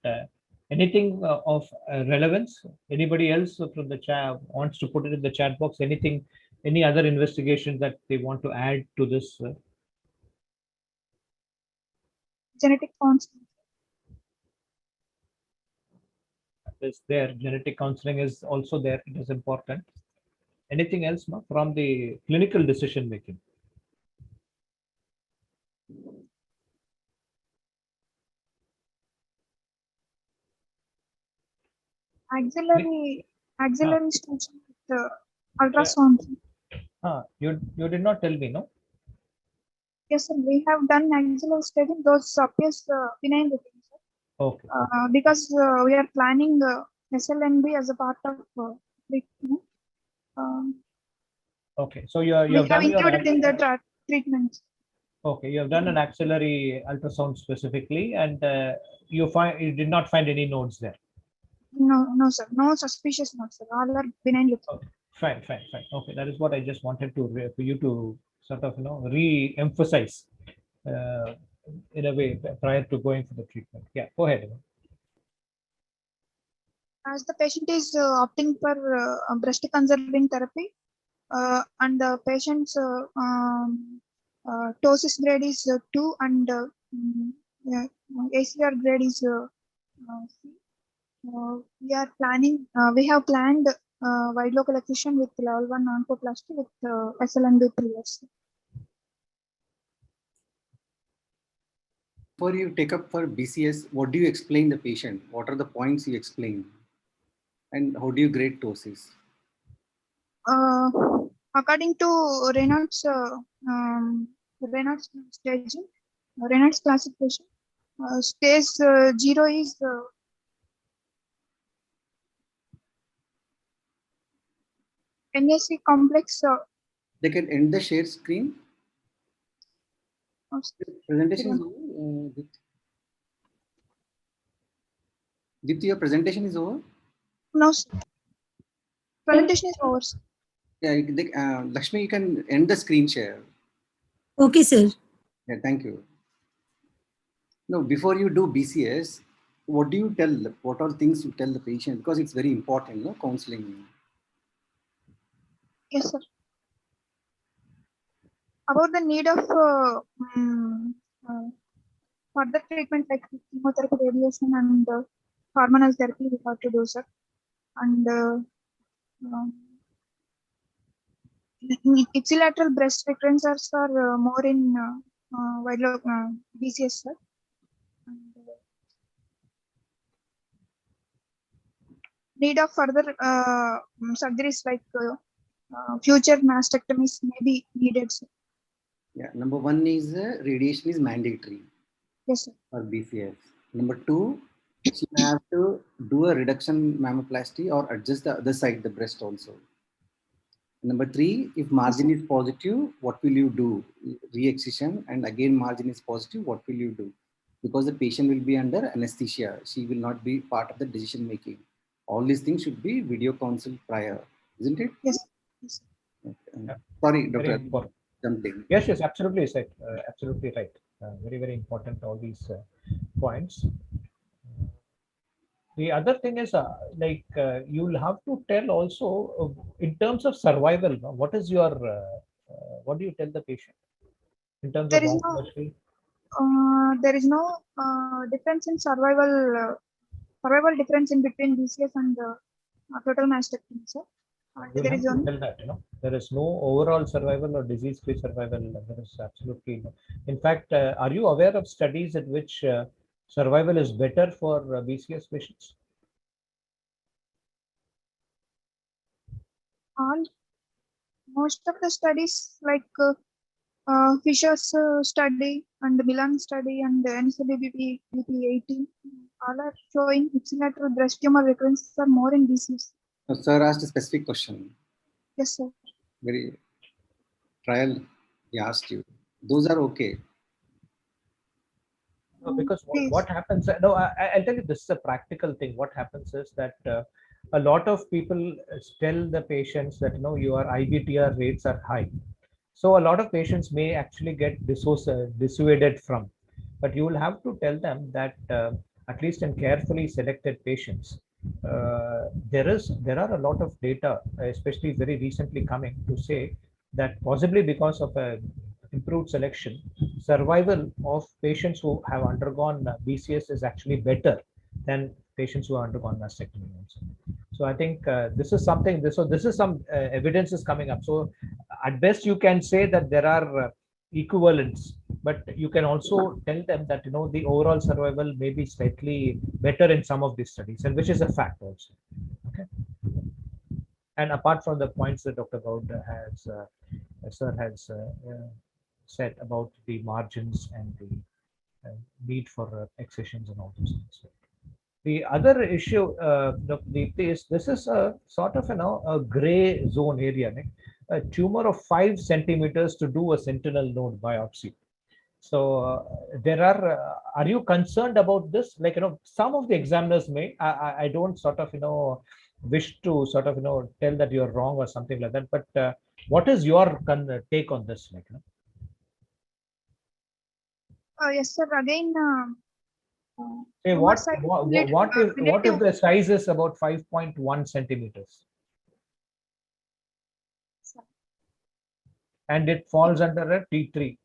anything of relevance? Anybody else from the chat wants to put it in the chat box? Anything? Any other investigation that they want to add to this? Genetic counseling. Is there? Genetic counseling is also there. It is important. Anything else, no, from the clinical decision making? Axillary station with Yeah. ultrasound. You did not tell me, no? Yes, sir. We have done axillary staging. Those appears benign looking, sir. Okay. Because we are planning SLNB as a part of treatment. Okay. So you have We have done your included in the treatment. okay. You have done an axillary ultrasound specifically, and you did not find any nodes there. No, sir. No suspicious nodes, sir. All are benign looking. Okay. Fine. Okay, that is what I just wanted for you to sort of re-emphasize in a way prior to going for the treatment. Yeah, go ahead. As the patient is opting for breast conserving therapy, and the patient's ptosis grade is 2 and ACR grade is C. We have planned wide local excision with level 1 onchoplasty with SLNB 3 years. Before you take up for BCS, what do you explain the patient? What are the points you explain? And how do you grade ptosis? According to Raynaud's staging, Raynaud's classification, stage 0 is NAC complex. They can end the share screen. Presentation is over. Deepti, your presentation is over? No, sir. Presentation is over, sir. Yeah, Lakshmi, you can end the screen share. Okay, sir. Yeah, thank you. Now, before you do BCS, what do you tell? What are things you tell the patient? Because it's very important, no, counseling. Yes, sir. About the need of further treatment like chemotherapy, radiation, and hormonal therapy, we have to do, sir. And ipsilateral breast recurrences are more in BCS, sir. And, need of further surgeries like future mastectomies may be needed, sir. Yeah, number one is radiation is mandatory. Yes, sir. For BCS. Number two, she may have to do a reduction mammoplasty or adjust the other side, the breast also. Number three, if margin is positive, what will you do? Re-excision, and again margin is positive, what will you do? Because the patient will be under anesthesia. She will not be part of the decision making. All these things should be video counsel prior, isn't it? Yes. Yes. Okay. Yeah. Sorry, Very Dr. important. Something. Yes, absolutely, right. Absolutely right. Very important, all these points. The other thing is you'll have to tell also in terms of survival, what is your what do you tell the patient in terms There of is no difference in survival difference in between BCS and total mastectomy, sir. There is only tell that, there is no overall survival or disease-free survival. There is absolutely no. In fact, are you aware of studies in which survival is better for BCS patients? Most of the studies like Fisher's study and the Milan study and the NCBBP BP18 all are showing ipsilateral breast tumor recurrences are more in BCS. Sir asked a specific question. Yes, sir. Very trial he asked you. Those are okay. Because Please. what happens, no, I'll tell you, this is a practical thing. What happens is that a lot of people tell the patients that, your IBTR rates are high. So a lot of patients may actually get dissuaded from, but you will have to tell them that at least in carefully selected patients, there are a lot of data, especially very recently coming, to say that possibly because of a improved selection, survival of patients who have undergone BCS is actually better than patients who have undergone mastectomy also. So I think this is something. This is some evidence is coming up. So at best you can say that there are equivalents, but you can also tell them that the overall survival may be slightly better in some of these studies, and which is a fact also. Okay. And apart from the points that Dr. Gaud has said about the margins and the need for excisions and all those things. The other issue, this is a sort of a gray zone area. A tumor of 5 centimeters to do a sentinel node biopsy. So are you concerned about this? Like, some of the examiners may, I don't sort of, wish to sort of, tell that you're wrong or something like that. But what is your take on this? Like, Yes, sir. Again, say tumor what size what if the size is about 5.1 centimeters and it falls under a T3?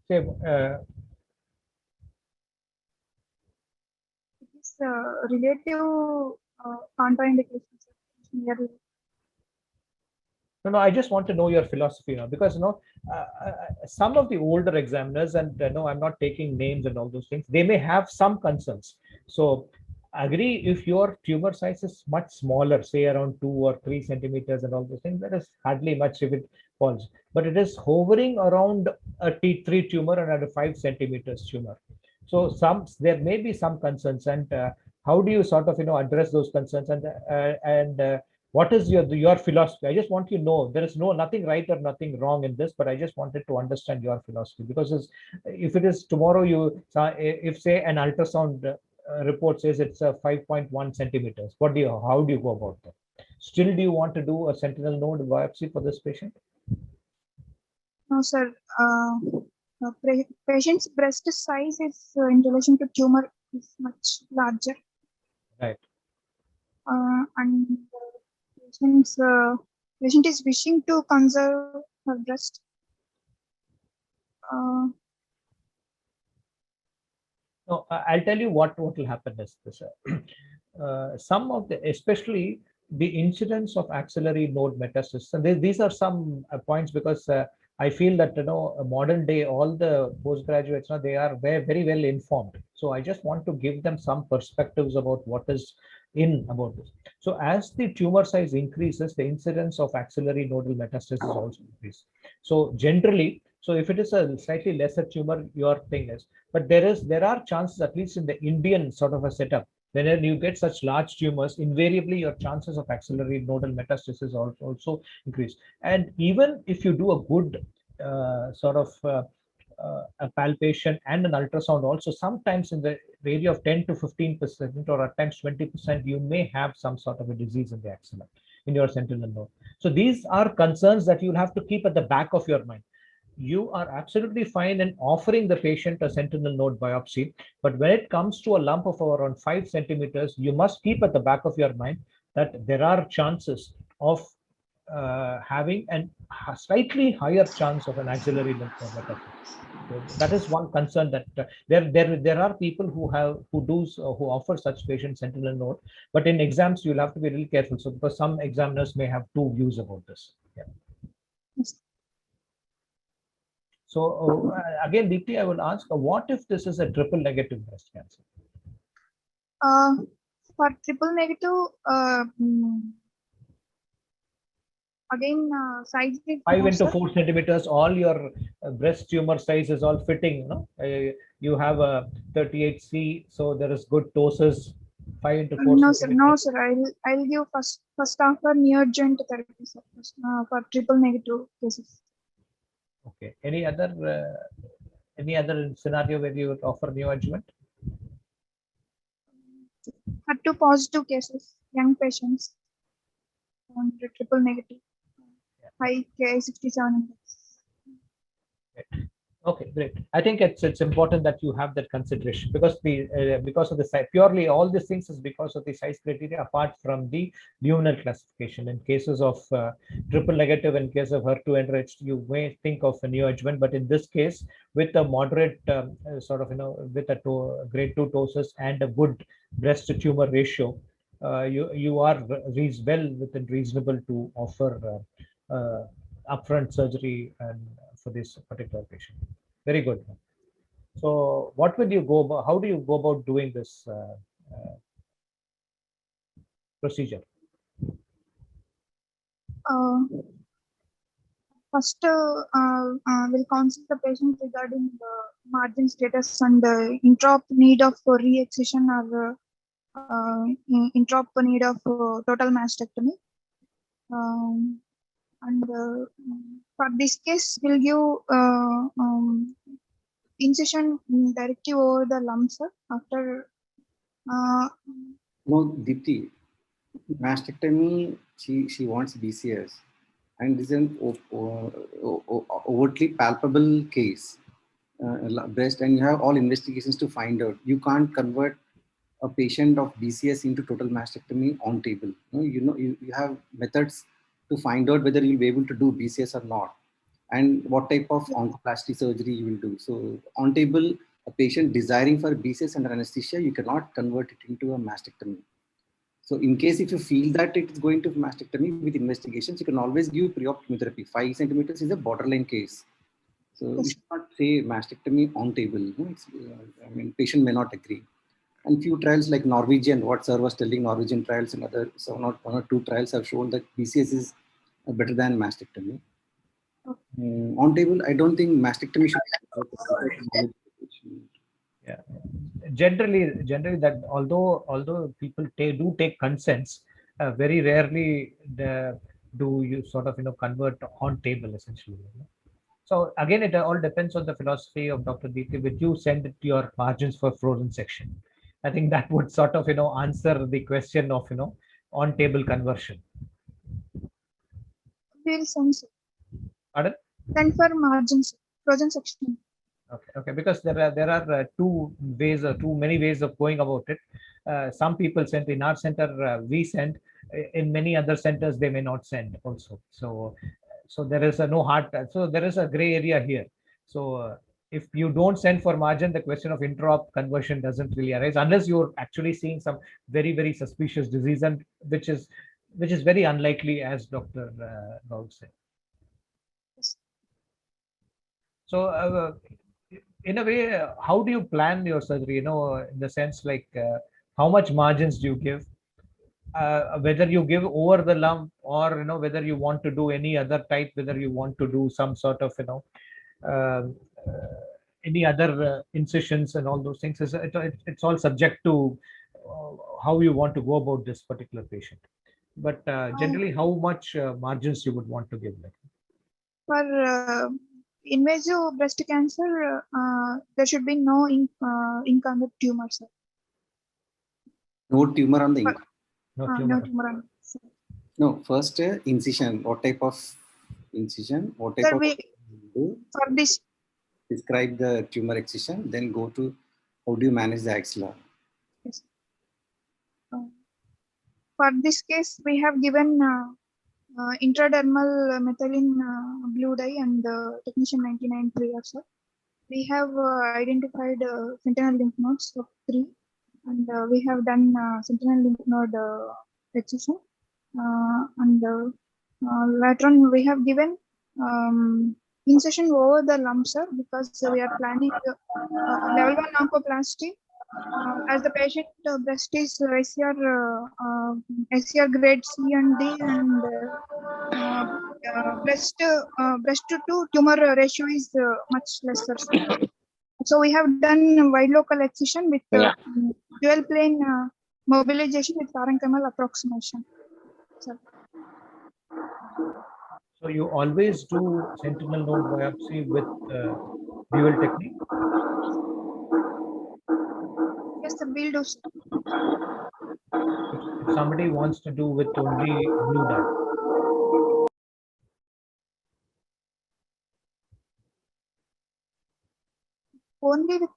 Say it is relative contraindications. No, I just want to know your philosophy now, because some of the older examiners, and no, I'm not taking names and all those things, they may have some concerns. So agree, if your tumor size is much smaller, say around 2 or 3 centimeters and all those things, that is hardly much if it falls. But it is hovering around a T3 tumor and at a 5 centimeters tumor. So there may be some concerns, and how do you sort of address those concerns, and what is your philosophy? I just want you to know there is nothing right or nothing wrong in this, but I just wanted to understand your philosophy, because if it is tomorrow, if say an ultrasound report says it's a 5.1 centimeters, how do you go about that? Still, do you want to do a sentinel node biopsy for this patient? No, sir. Patient's breast size is in relation to tumor is much larger. Right. And patient is wishing to conserve her breast. No, I'll tell you what will happen is this. Some of especially the incidence of axillary node metastasis, and these are some points, because I feel that modern day all the postgraduates now, they are very, very well informed. So I just want to give them some perspectives about what is about this. So as the tumor size increases, the incidence of axillary nodal metastasis also increases. So generally, so if it is a slightly lesser tumor, your thing is, but there are chances, at least in the Indian sort of a setup, whenever you get such large tumors, invariably your chances of axillary nodal metastasis also increase. And even if you do a good a palpation and an ultrasound also, sometimes in the area of 10 to 15% or at times 20%, you may have some sort of a disease in the axilla, in your sentinel node. So these are concerns that you'll have to keep at the back of your mind. You are absolutely fine in offering the patient a sentinel node biopsy, but when it comes to a lump of around 5 centimeters, you must keep at the back of your mind that there are chances of having a slightly higher chance of an axillary lymph node metastasis. So that is one concern, that there are people who offer such patients sentinel node, but in exams you'll have to be really careful. So because some examiners may have two views about this. Yeah. So again, Deepti, I will ask, what if this is a triple negative breast cancer? For triple negative, again, size is 5 into 4 centimeters, all your breast tumor size is all fitting. You have a 38C, so there is good ptosis. 5 into 4 No, sir. No, centimeters? sir. I'll give first half for neoadjuvant therapy, sir. For triple negative cases. Okay. Any other scenario where you would offer neoadjuvant? For 2 positive cases, young patients, and triple negative, high Ki-67 index. Right. Okay, great. I think it's important that you have that consideration because because of the size, purely all these things is because of the size criteria apart from the luminal classification. In cases of triple negative, in case of HER2 enriched, you may think of a neoadjuvant, but in this case, with a moderate sort of with a grade 2 ptosis and a good breast to tumor ratio, you are well within reasonable to offer upfront surgery and for this particular patient. Very good. So what will you go about, how do you go about doing this procedure? First, we'll consult the patient regarding the margin status and introp need of re-excision or introp need of total mastectomy. And for this case, we'll give incision directive over the lump, sir. After No, Deepti, mastectomy, she wants BCS, and this is an overtly palpable case, breast, and you have all investigations to find out. You can't convert a patient of BCS into total mastectomy on table. You have methods to find out whether you'll be able to do BCS or not, and what type of oncoplasty surgery you will do. So on table, a patient desiring for BCS under anesthesia, you cannot convert it into a mastectomy. So in case if you feel that it is going to mastectomy with investigations, you can always give pre-op chemotherapy. 5 centimeters is a borderline case. So you should not say mastectomy on table. I mean, patient may not agree. And few trials like Norwegian, what sir was telling, Norwegian trials and other, so not 1 or 2 trials have shown that BCS is better than mastectomy. On table, I don't think mastectomy should. Yeah. Generally that although people do take consents, very rarely do you sort of convert on table essentially. So again, it all depends on the philosophy of Dr. Deepti. Would you send it to your margins for frozen section? I think that would sort of answer the question of on table conversion. we'll send, sir. Pardon? Send for margins, frozen section. Okay, because there are too many ways of going about it. Some people send. In our center, we send. In many other centers, they may not send also. So there is a no hard. So there is a gray area here. So if you don't send for margin, the question of intra-op conversion doesn't really arise unless you're actually seeing some very suspicious disease, and which is very unlikely, as Dr. Raul said. So in a way, how do you plan your surgery? In the sense like how much margins do you give? Whether you give over the lump, or whether you want to do any other type, whether you want to do some sort of any other incisions and all those things. It's all subject to how you want to go about this particular patient. But generally, how much margins you would want to give? For invasive breast cancer, there should be no ink on the tumor, sir. No tumor on the ink. No tumor on. No, first incision. What type of incision? What type Sir, of do? For this, Describe the tumor excision. Then go to how do you manage the axilla. yes. For this case, we have given intradermal methylene blue dye and technetium 99 also. We have identified sentinel lymph nodes of 3, and we have done sentinel lymph node excision. And later on, we have given incision over the lump, sir, because we are planning level 1 oncoplasty. As the patient breast is SCR grade C and D, and breast to tumor ratio is much lesser. So we have done wide local excision with dual plane mobilization with parenchymal approximation. So, So you always do sentinel node biopsy with dual technique. yes, the we'll do. Sir. If somebody wants to do with only blue dye, Only with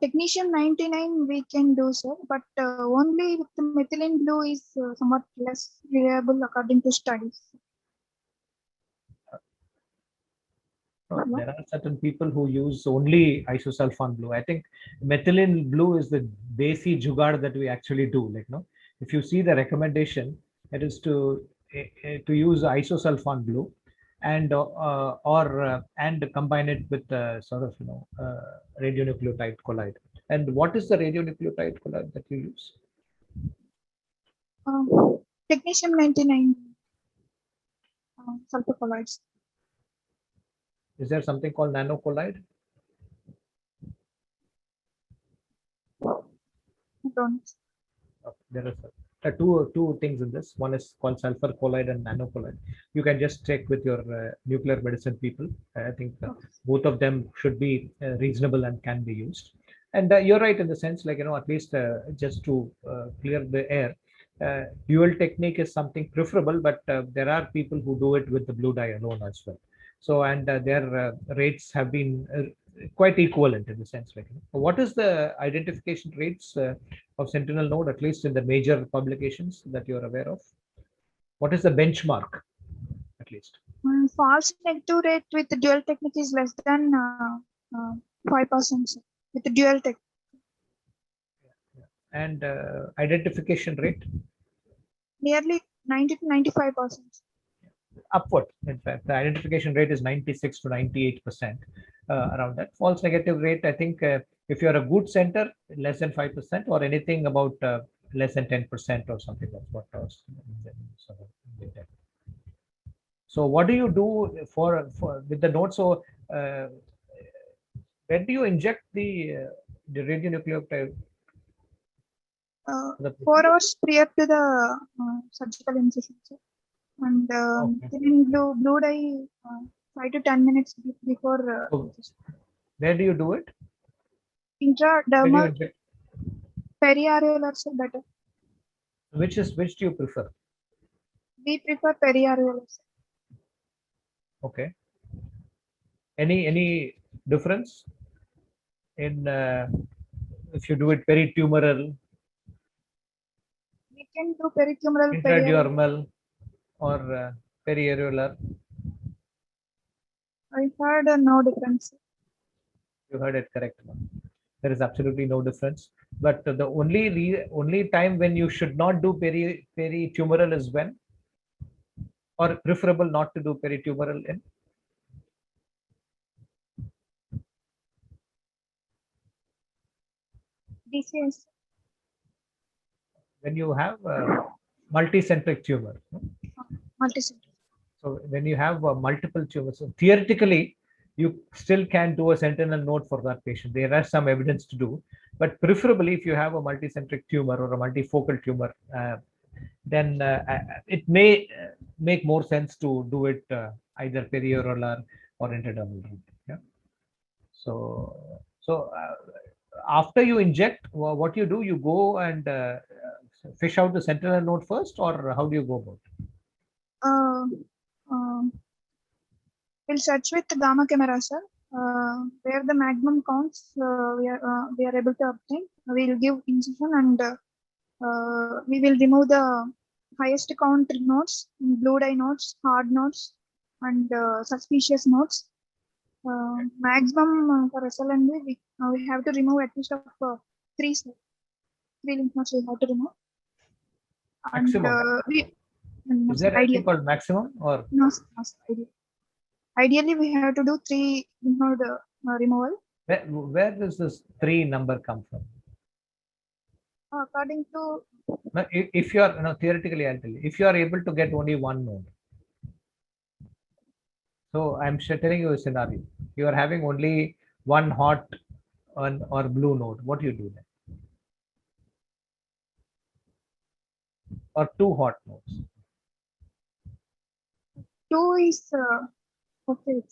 technetium 99 we can do, sir, but only with the methylene blue is somewhat less reliable according to studies. there are certain people who use only isosulfan blue. I think methylene blue is the desi jugaad that we actually do. Like, no, if you see the recommendation, it is to use isosulfan blue and and combine it with sort of radionucleotide colloid. And what is the radionucleotide colloid that you use? Technetium 99 sulfur colloids. Is there something called nanocolloid? Don't. There are two things in this. One is called sulfur colloid and nanocolloid. You can just check with your nuclear medicine people. I think both of them should be reasonable and can be used. And you're right in the sense, like, at least just to clear the air, dual technique is something preferable, but there are people who do it with the blue dye alone as well. So, and their rates have been quite equivalent in the sense, like, what is the identification rates of sentinel node, at least in the major publications that you're aware of? What is the benchmark, at least? False negative rate with the dual technique is less than 5% with the dual technique. And identification rate? Nearly 90 to 95%. Upward. In fact, the identification rate is 96 to 98%, around that. False negative rate, I think, if you're a good center, less than 5%, or anything about less than 10% or something. That's what I was. So, what do you do for with the node? So, when do you inject the radionucleotide? 4 hours prior to the surgical incision, sir. And blue dye 5 to 10 minutes before. Where do you do it? Intradermal, periareolar, sir, better. Which do you prefer? We prefer periareolar, sir. Okay. Any difference in if you do it peritumoral? We can do peritumoral, intradermal, or periareolar? I heard no difference. You heard it correct. There is absolutely no difference. But the only time when you should not do peritumoral is when, or preferable not to do peritumoral in? DCS. When you have multicentric tumor. Multicentric. So when you have multiple tumors, so theoretically, you still can do a sentinel node for that patient. There is some evidence to do, but preferably if you have a multicentric tumor or a multifocal tumor, then it may make more sense to do it either perioral or intradermal route. Yeah. So after you inject, what you do, you go and fish out the sentinel node first, or how do you go about it? We'll search with the gamma camera, sir. Where the maximum counts we are able to obtain, we'll give incision and we will remove the highest count nodes, blue dye nodes, hard nodes, and suspicious nodes. Maximum for SLNV, we have to remove at least of three lymph nodes we have to remove. And is there anything called maximum, or no? Ideally, we have to do 3 lymph node removal. Where does this 3 number come from? According to. Now, if you are, theoretically, I'll tell you, if you are able to get only 1 node. So I'm telling you a scenario. You are having only 1 hot or blue node. What do you do then? or 2 hot nodes? 2 is okay.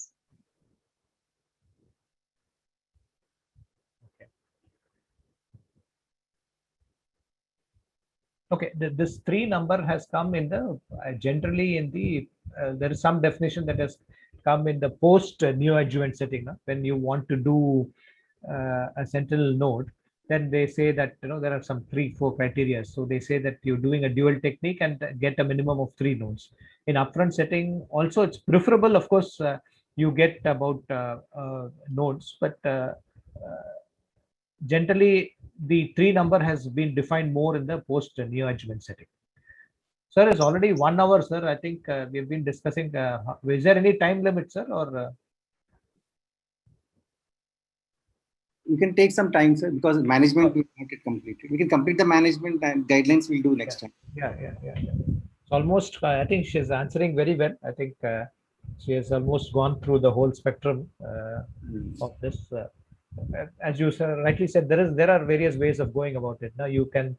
Okay, this 3 number has come in the generally in the there is some definition that has come in the post neoadjuvant setting. When you want to do a sentinel node, then they say that there are some 3-4 criteria. So they say that you're doing a dual technique and get a minimum of 3 nodes. In upfront setting, also it's preferable, of course, you get about nodes, but generally the 3 number has been defined more in the post neoadjuvant setting. Sir, it's already 1 hour, sir. I think we've been discussing. Is there any time limit, sir, or? You can take some time, sir, because management will not get completed. We can complete the management and guidelines we'll do next time. Yeah. It's almost, I think she's answering very well. I think she has almost gone through the whole spectrum of this. As you rightly said, there are various ways of going about it. Now you can.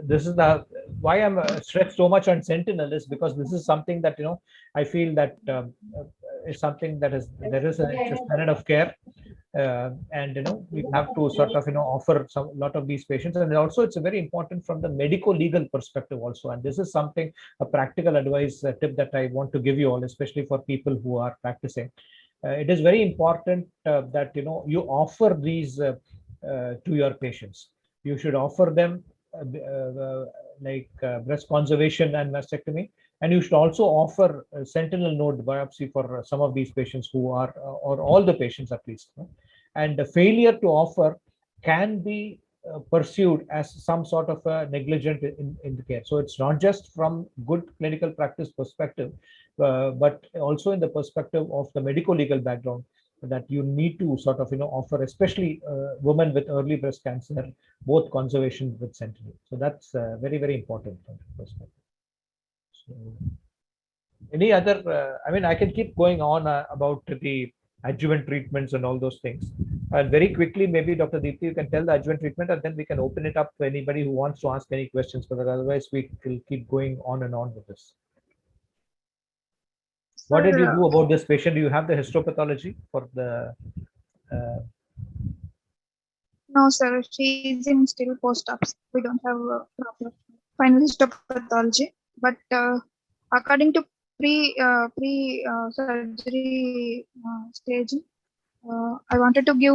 This is the why I'm stressed so much on Sentinel is because this is something that I feel that is something that is there is it's a standard of care. And we have to sort of offer some lot of these patients, and also it's a very important from the medico legal perspective also. And this is something, a practical advice tip that I want to give you all, especially for people who are practicing. It is very important that you offer these to your patients. You should offer them like breast conservation and mastectomy, and you should also offer sentinel node biopsy for some of these patients who are, or all the patients at least. And the failure to offer can be pursued as some sort of a negligent in the care. So it's not just from good clinical practice perspective, but also in the perspective of the medico-legal background, that you need to sort of offer, especially women with early breast cancer, both conservation with sentinel. So that's very, very important from that perspective. So, any other? I mean, I can keep going on about the adjuvant treatments and all those things. And very quickly, maybe Dr. Deepti, you can tell the adjuvant treatment, and then we can open it up to anybody who wants to ask any questions. But otherwise, we will keep going on and on with this. What did you do about this patient? Do you have the histopathology for the? No, sir. She is in still post-ops. We don't have a proper final histopathology. But according to pre-surgery stage, I wanted to give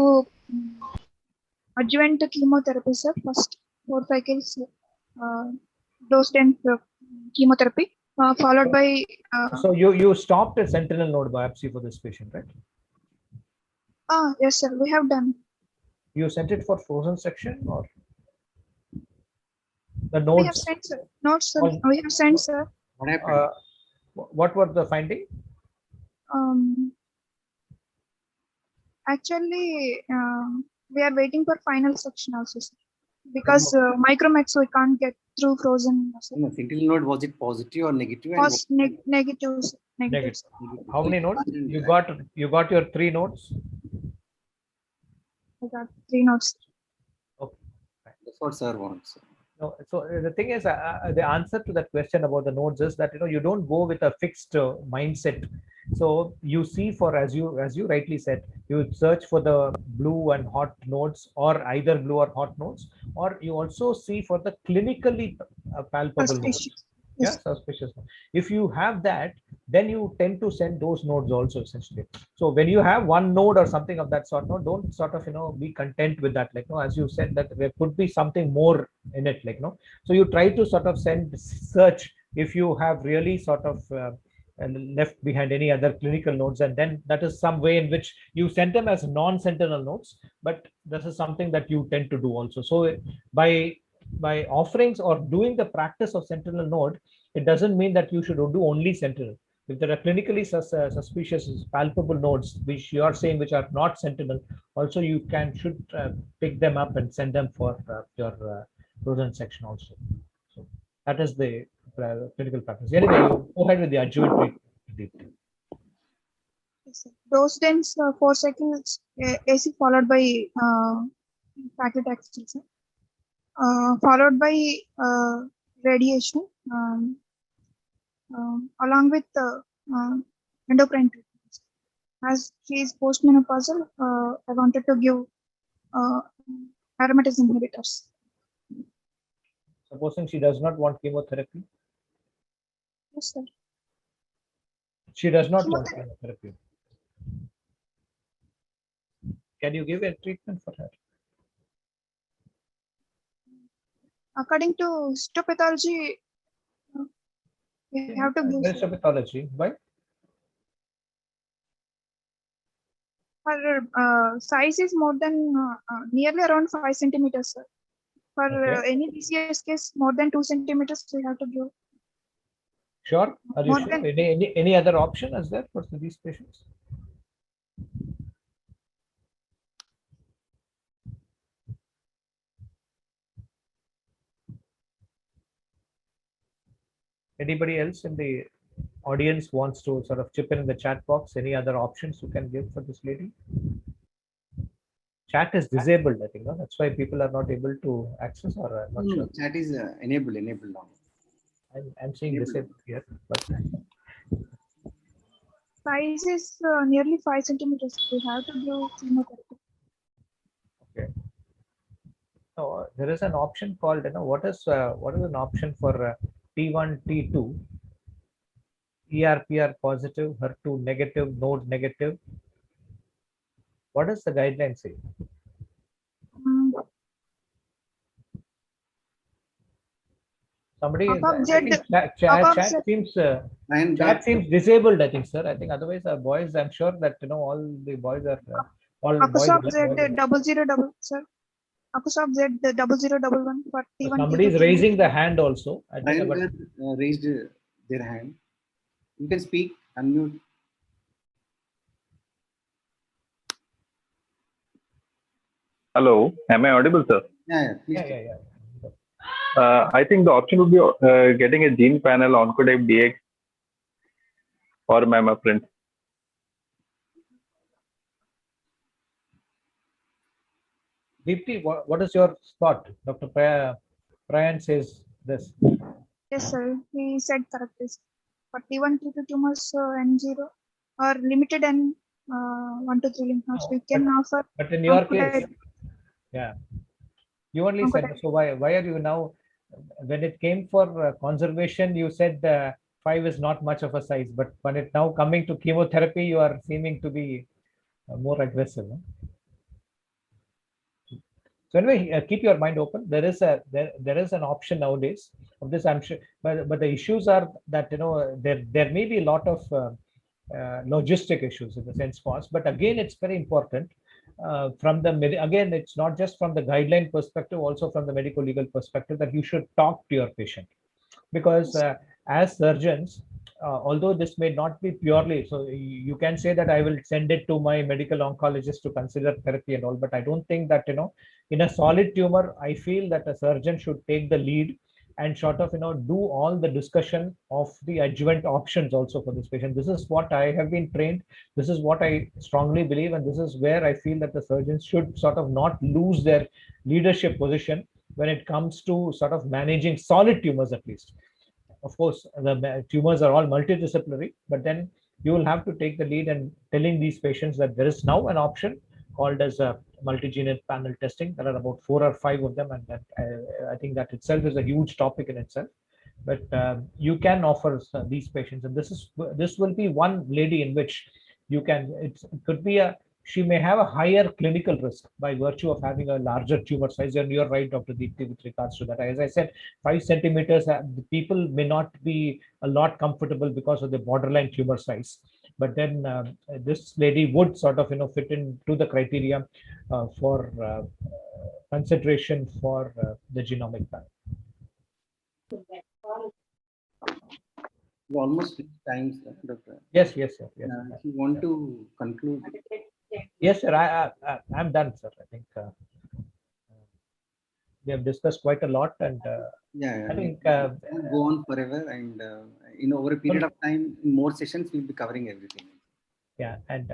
adjuvant chemotherapy, sir. First 4 cycles dose dense chemotherapy, followed by. So you stopped a sentinel node biopsy for this patient, right? Yes, sir. We have done. You sent it for frozen section or the nodes? We have sent, sir. Notes, sir. We have sent, sir. What happened? What were the finding? Actually, we are waiting for final section also, sir. Because micromax we can't get through frozen. No, sentinel node, was it positive or negative? Was negative. Negative. How many nodes? You got your 3 nodes? I got 3 nodes. Okay. That's what sir wants. No, so the thing is, the answer to that question about the nodes is that you don't go with a fixed mindset. So you see, for as you rightly said, you search for the blue and hot nodes, or either blue or hot nodes, or you also see for the clinically palpable nodes. Yeah, suspicious. If you have that, then you tend to send those nodes also, essentially. So when you have 1 node or something of that sort, don't sort of be content with that. As you said, that there could be something more in it. So you try to sort of search if you have really sort of left behind any other clinical nodes, and then that is some way in which you send them as non-sentinel nodes. But this is something that you tend to do also. So by offerings or doing the practice of sentinel node, it doesn't mean that you should do only sentinel. If there are clinically suspicious palpable nodes, which you are saying which are not sentinel, also you should pick them up and send them for your frozen section also. So that is the clinical practice. Anyway, you go ahead with the adjuvant treatment. Dose dense 4 cycles AC followed by paclitaxel, followed by radiation along with endocrine treatments. As she is postmenopausal, I wanted to give aromatase inhibitors. Supposing she does not want chemotherapy, Yes, sir. she does not want Chemotherapy. chemotherapy. Can you give a treatment for her? According to histopathology, we have to give Breast pathology. Why? her size is more than nearly around 5 centimeters, sir. For Okay. any BCS case, more than 2 centimeters, we have to give. Sure. Are you More sure? than- Any other option is there for these patients? Anybody else in the audience wants to sort of chip in the chat box? Any other options you can give for this lady? Chat is disabled, I think. No? That's why people are not able to access, or not No, sure. no, chat is enabled now. I'm seeing disabled here, but size is nearly 5 centimeters. We have to give chemotherapy. okay. So there is an option called, what is an option for T1, T2, ERPR positive, HER2 negative, node negative? What does the guideline say? Mm, Somebody, Above I Z, think above chat Z. seems And chat seems disabled, I think, sir. I think otherwise boys, I'm sure that all the boys are all boys. Akasov Z 000, sir. Akasov Z 0011 for T1, Somebody is T2, raising the hand also. I think, Ryan but raised their hand. You can speak, unmute. Hello, am I audible, sir? Yeah, please. yeah. I think the option would be getting a gene panel Oncotype DX or MammaPrint. Deepti, what is your thought? Dr. Prayan says this. Yes, sir. He said correctly. For T1, T2 tumors, N0 or limited N 1 to 3 lymph nodes, we can offer. But in your Oncotype- case, yeah, you only said, Oncotype. so why are you now, when it came for conservation, you said 5 is not much of a size, but when it now coming to chemotherapy, you are seeming to be more aggressive. No? So anyway, keep your mind open. There is an option nowadays of this. I'm sure, but the issues are that there may be a lot of logistic issues in the sense cost. But again, it's very important from the again, it's not just from the guideline perspective, also from the medical legal perspective, that you should talk to your patient, because as surgeons, although this may not be purely, so you can say that I will send it to my medical oncologist to consider therapy and all, but I don't think that in a solid tumor, I feel that a surgeon should take the lead and sort of do all the discussion of the adjuvant options also for this patient. This is what I have been trained. This is what I strongly believe, and this is where I feel that the surgeons should sort of not lose their leadership position when it comes to sort of managing solid tumors, at least. Of course, the tumors are all multidisciplinary, but then you will have to take the lead and telling these patients that there is now an option called as a multi-gene panel testing. There are about 4 or 5 of them, and that, I think that itself is a huge topic in itself. But you can offer these patients, and this will be one lady in which you can. It could be she may have a higher clinical risk by virtue of having a larger tumor size. And you're right, Dr. Deepti, with regards to that. As I said, 5 centimeters, the people may not be a lot comfortable because of the borderline tumor size. But then this lady would sort of fit into the criteria for consideration for the genomic panel. You almost reached times, Doctor. Yes. If you want to conclude. Yes, sir. I'm done, sir. I think we have discussed quite a lot, and I think go on forever, and over a period of time, in more sessions, we'll be covering everything. Yeah, and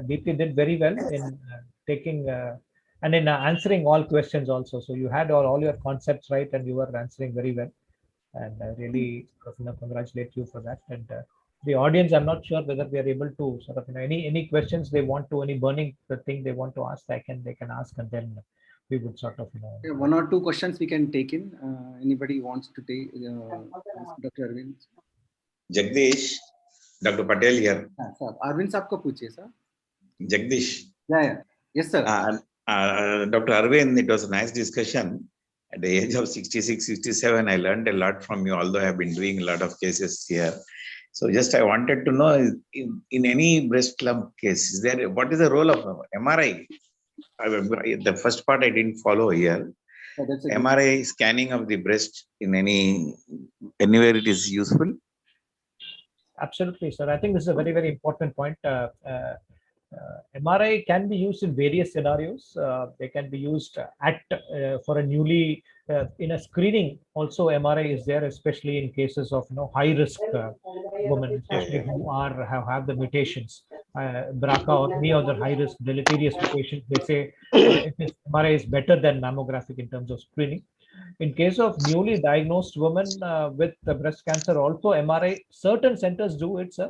Deepti did very well in taking and in answering all questions also. So you had all your concepts right, and you were answering very well. And I really congratulate you for that. And the audience, I'm not sure whether we are able to sort of any questions they want to, any burning thing they want to ask, they can ask, and then we would sort of Yeah, 1 or 2 questions we can take in. Anybody wants to take Dr. Arvind? Jagdish, Dr. Patel here. Sir, Arvind साहब को पूछिए sir. Jagdish. Yeah. Yes, sir. Dr. Arvind, it was a nice discussion. At the age of 66, 67, I learned a lot from you, although I have been doing a lot of cases here. So just I wanted to know, in any breast lump case, what is the role of MRI? The first part I didn't follow here. MRI scanning of the breast in anywhere it is useful? Absolutely, sir. I think this is a very, very important point. MRI can be used in various scenarios. They can be used for a newly in a screening. Also, MRI is there, especially in cases of high risk women, especially who have the mutations, BRCA or any other high risk deleterious mutations. They say MRI is better than mammographic in terms of screening. In case of newly diagnosed women with breast cancer, also MRI, certain centers do it, sir,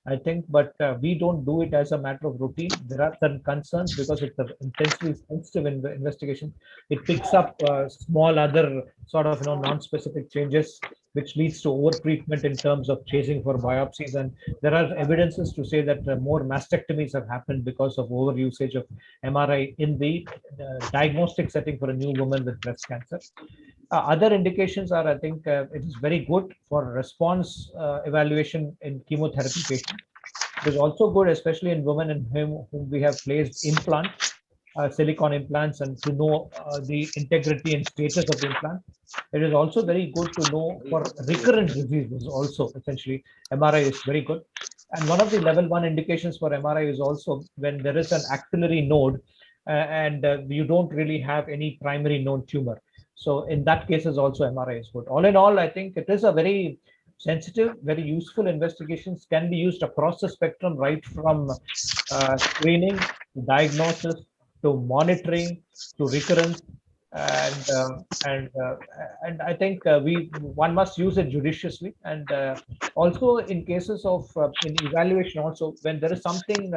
I think, but we don't do it as a matter of routine. There are certain concerns because it's an intensely sensitive investigation. It picks up small other sort of non-specific changes, which leads to over-treatment in terms of chasing for biopsies. And there are evidences to say that more mastectomies have happened because of over-usage of MRI in the diagnostic setting for a new woman with breast cancer. Other indications are, I think, it is very good for response evaluation in chemotherapy patients. It is also good, especially in women in whom we have placed implants, silicone implants, and to know the integrity and status of the implant. It is also very good to know for recurrent diseases also, essentially. MRI is very good. And one of the level 1 indications for MRI is also when there is an axillary node and you don't really have any primary known tumor. So in that case is also MRI is good. All in all, I think it is a very sensitive, very useful investigations, can be used across the spectrum, right from screening, to diagnosis, to monitoring, to recurrence. And I think one must use it judiciously, and also in cases of in evaluation also, when there is something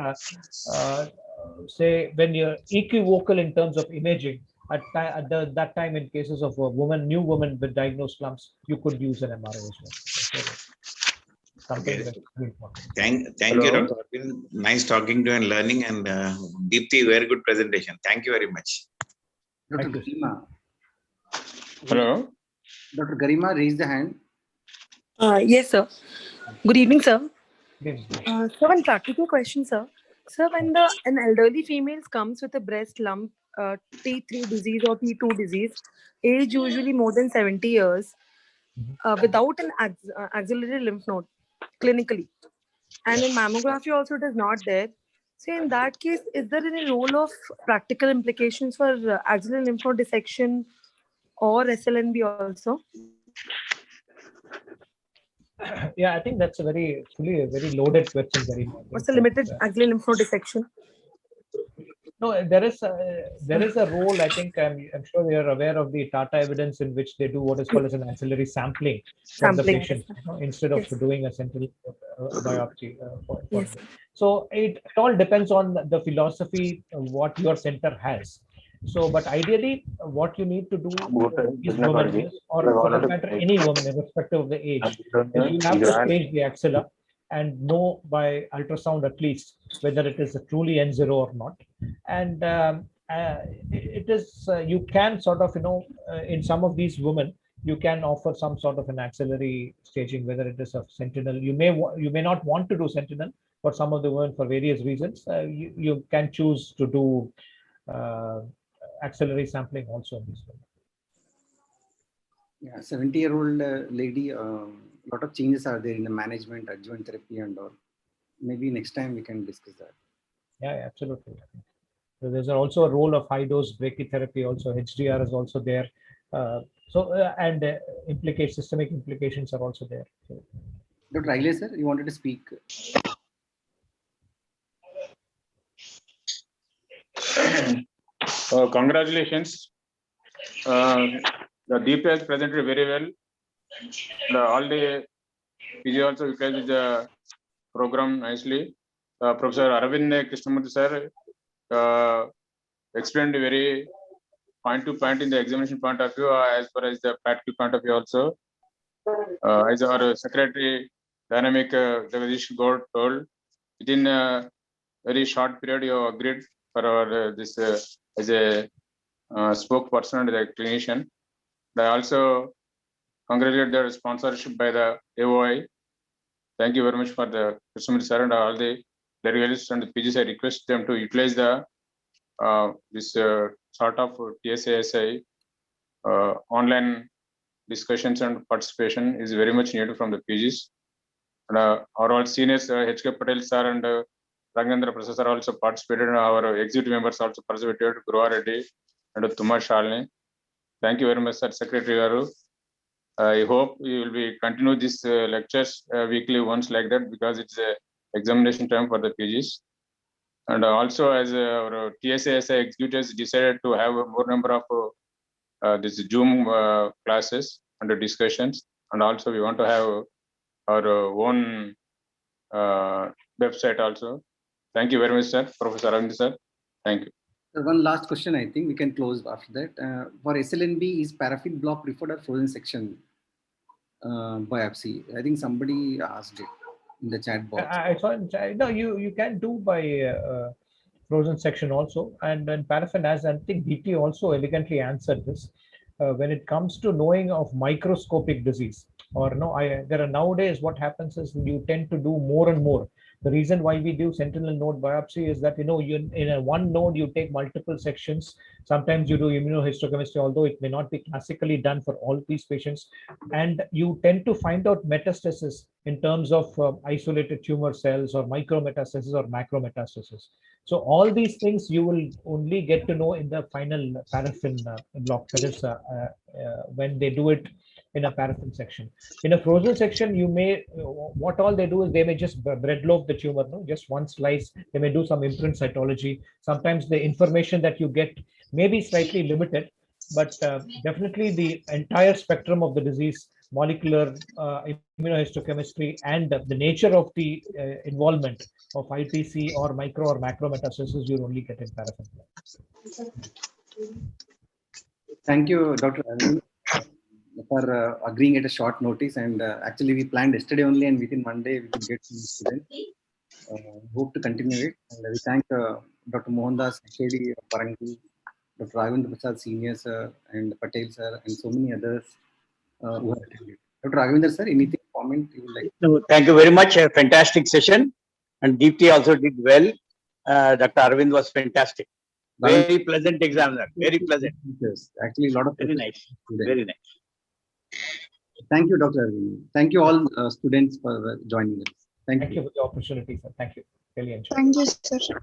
say when you're equivocal in terms of imaging, at that time in cases of a new woman with diagnosed lumps, you could use an MRI as well. Something that's very important. Thank you, Dr. Arvind. Nice talking to you and learning, and Deepthi, very good presentation. Thank you very much. Dr. Garima. Hello. Dr. Garima raised the hand. Yes, sir. Good evening, sir. Yes. So one practical question, sir. Sir, when an elderly female comes with a breast lump, T3 disease or T2 disease, age usually more than 70 years, without an axillary lymph node, clinically, and in mammography also it is not there. So in that case, is there any role of practical implications for axillary lymph node dissection or SLNB also? Yeah, I think that's a very loaded question. What's the limited axillary lymph node dissection? No, there is a role. I think I'm sure you are aware of the Tata evidence in which they do what is called as an ancillary sampling from the patient instead of doing a central biopsy. Yes. So it all depends on the philosophy what your center has. So, but ideally, what you need to do is women, or for that matter, any woman, irrespective of the age, is you have to stage the axilla and know by ultrasound at least whether it is a truly N0 or not. And it is you can sort of in some of these women you can offer some sort of an axillary staging, whether it is a sentinel. You may not want to do sentinel for some of the women for various reasons. You can choose to do axillary sampling also in this way. Yeah, 70-year-old lady, lot of changes are there in the management, adjuvant therapy and all. Maybe next time we can discuss that. Yeah, absolutely. So there's also a role of high dose brachytherapy also. HDR is also there. And systemic implications are also there. So, Dr. Riley, sir, you wanted to speak? Congratulations. The Deepthi has presented very well. All the PG also utilized the program nicely. Professor Arvind Krishnamurthy sir explained very point to point in the examination point of view, as far as the practical point of view also. As our secretary, dynamic Jagadish Gaur told, within a very short period, you agreed for our this as a spokesperson and the clinician. I also congratulate the sponsorship by the AOI. Thank you very much for the Krishnamurthy sir and all the delegates and the PGs. I request them to utilize the this sort of TSASI online discussions and participation is very much needed from the PGs. And our all seniors, HK Patel sir and Raghavendra Prasad sir also participated. Our executive members also participated, Guru Reddy and Tuma Shalini. Thank you very much, sir, Secretary Garu. I hope you will be continue these lectures weekly once like that, because it's a examination time for the PGs. And also, as our TSASI executives decided to have a more number of this Zoom classes and discussions, and also we want to have our own website also. Thank you very much, sir, Professor Arvind sir. Thank you. One last question, I think we can close after that. For SLNB, is paraffin block preferred or frozen section biopsy? I think somebody asked it in the chat box. I saw no, you can do by frozen section also, and then paraffin, as I think DT also elegantly answered this. When it comes to knowing of microscopic disease, or no, there are nowadays what happens is you tend to do more and more. The reason why we do sentinel node biopsy is that, you in a one node you take multiple sections. Sometimes you do immunohistochemistry, although it may not be classically done for all these patients, and you tend to find out metastasis in terms of isolated tumor cells or micrometastasis or macrometastasis. So all these things you will only get to know in the final paraffin block, that is when they do it in a paraffin section. In a frozen section, you may, what all they do is they may just bread loaf the tumor, no? Just one slice. They may do some imprint cytology. Sometimes the information that you get may be slightly limited, but definitely the entire spectrum of the disease, molecular, immunohistochemistry, and the nature of the involvement of ITC or micro or macro metastasis, you only get in paraffin. Thank you, Dr. Arvind, for agreeing at a short notice. And actually, we planned yesterday only, and within one day we could get some students. Hope to continue it. And we thank Dr. Mohandas Shedi Parangi, Dr. Raghavendra Prasad Senior sir, and Patel sir, and so many others who have attended. Dr. Raghavendra sir, anything comment you would like? No, thank you very much. A fantastic session, and Deepti also did well. Dr. Arvind was fantastic. Very pleasant examiner. Very pleasant. Yes, actually, a lot of very nice. Very nice. Thank you, Dr. Arvind. Thank you all students for joining us. Thank you for the opportunity, sir. Thank you. Really enjoyed. Thank you, sir.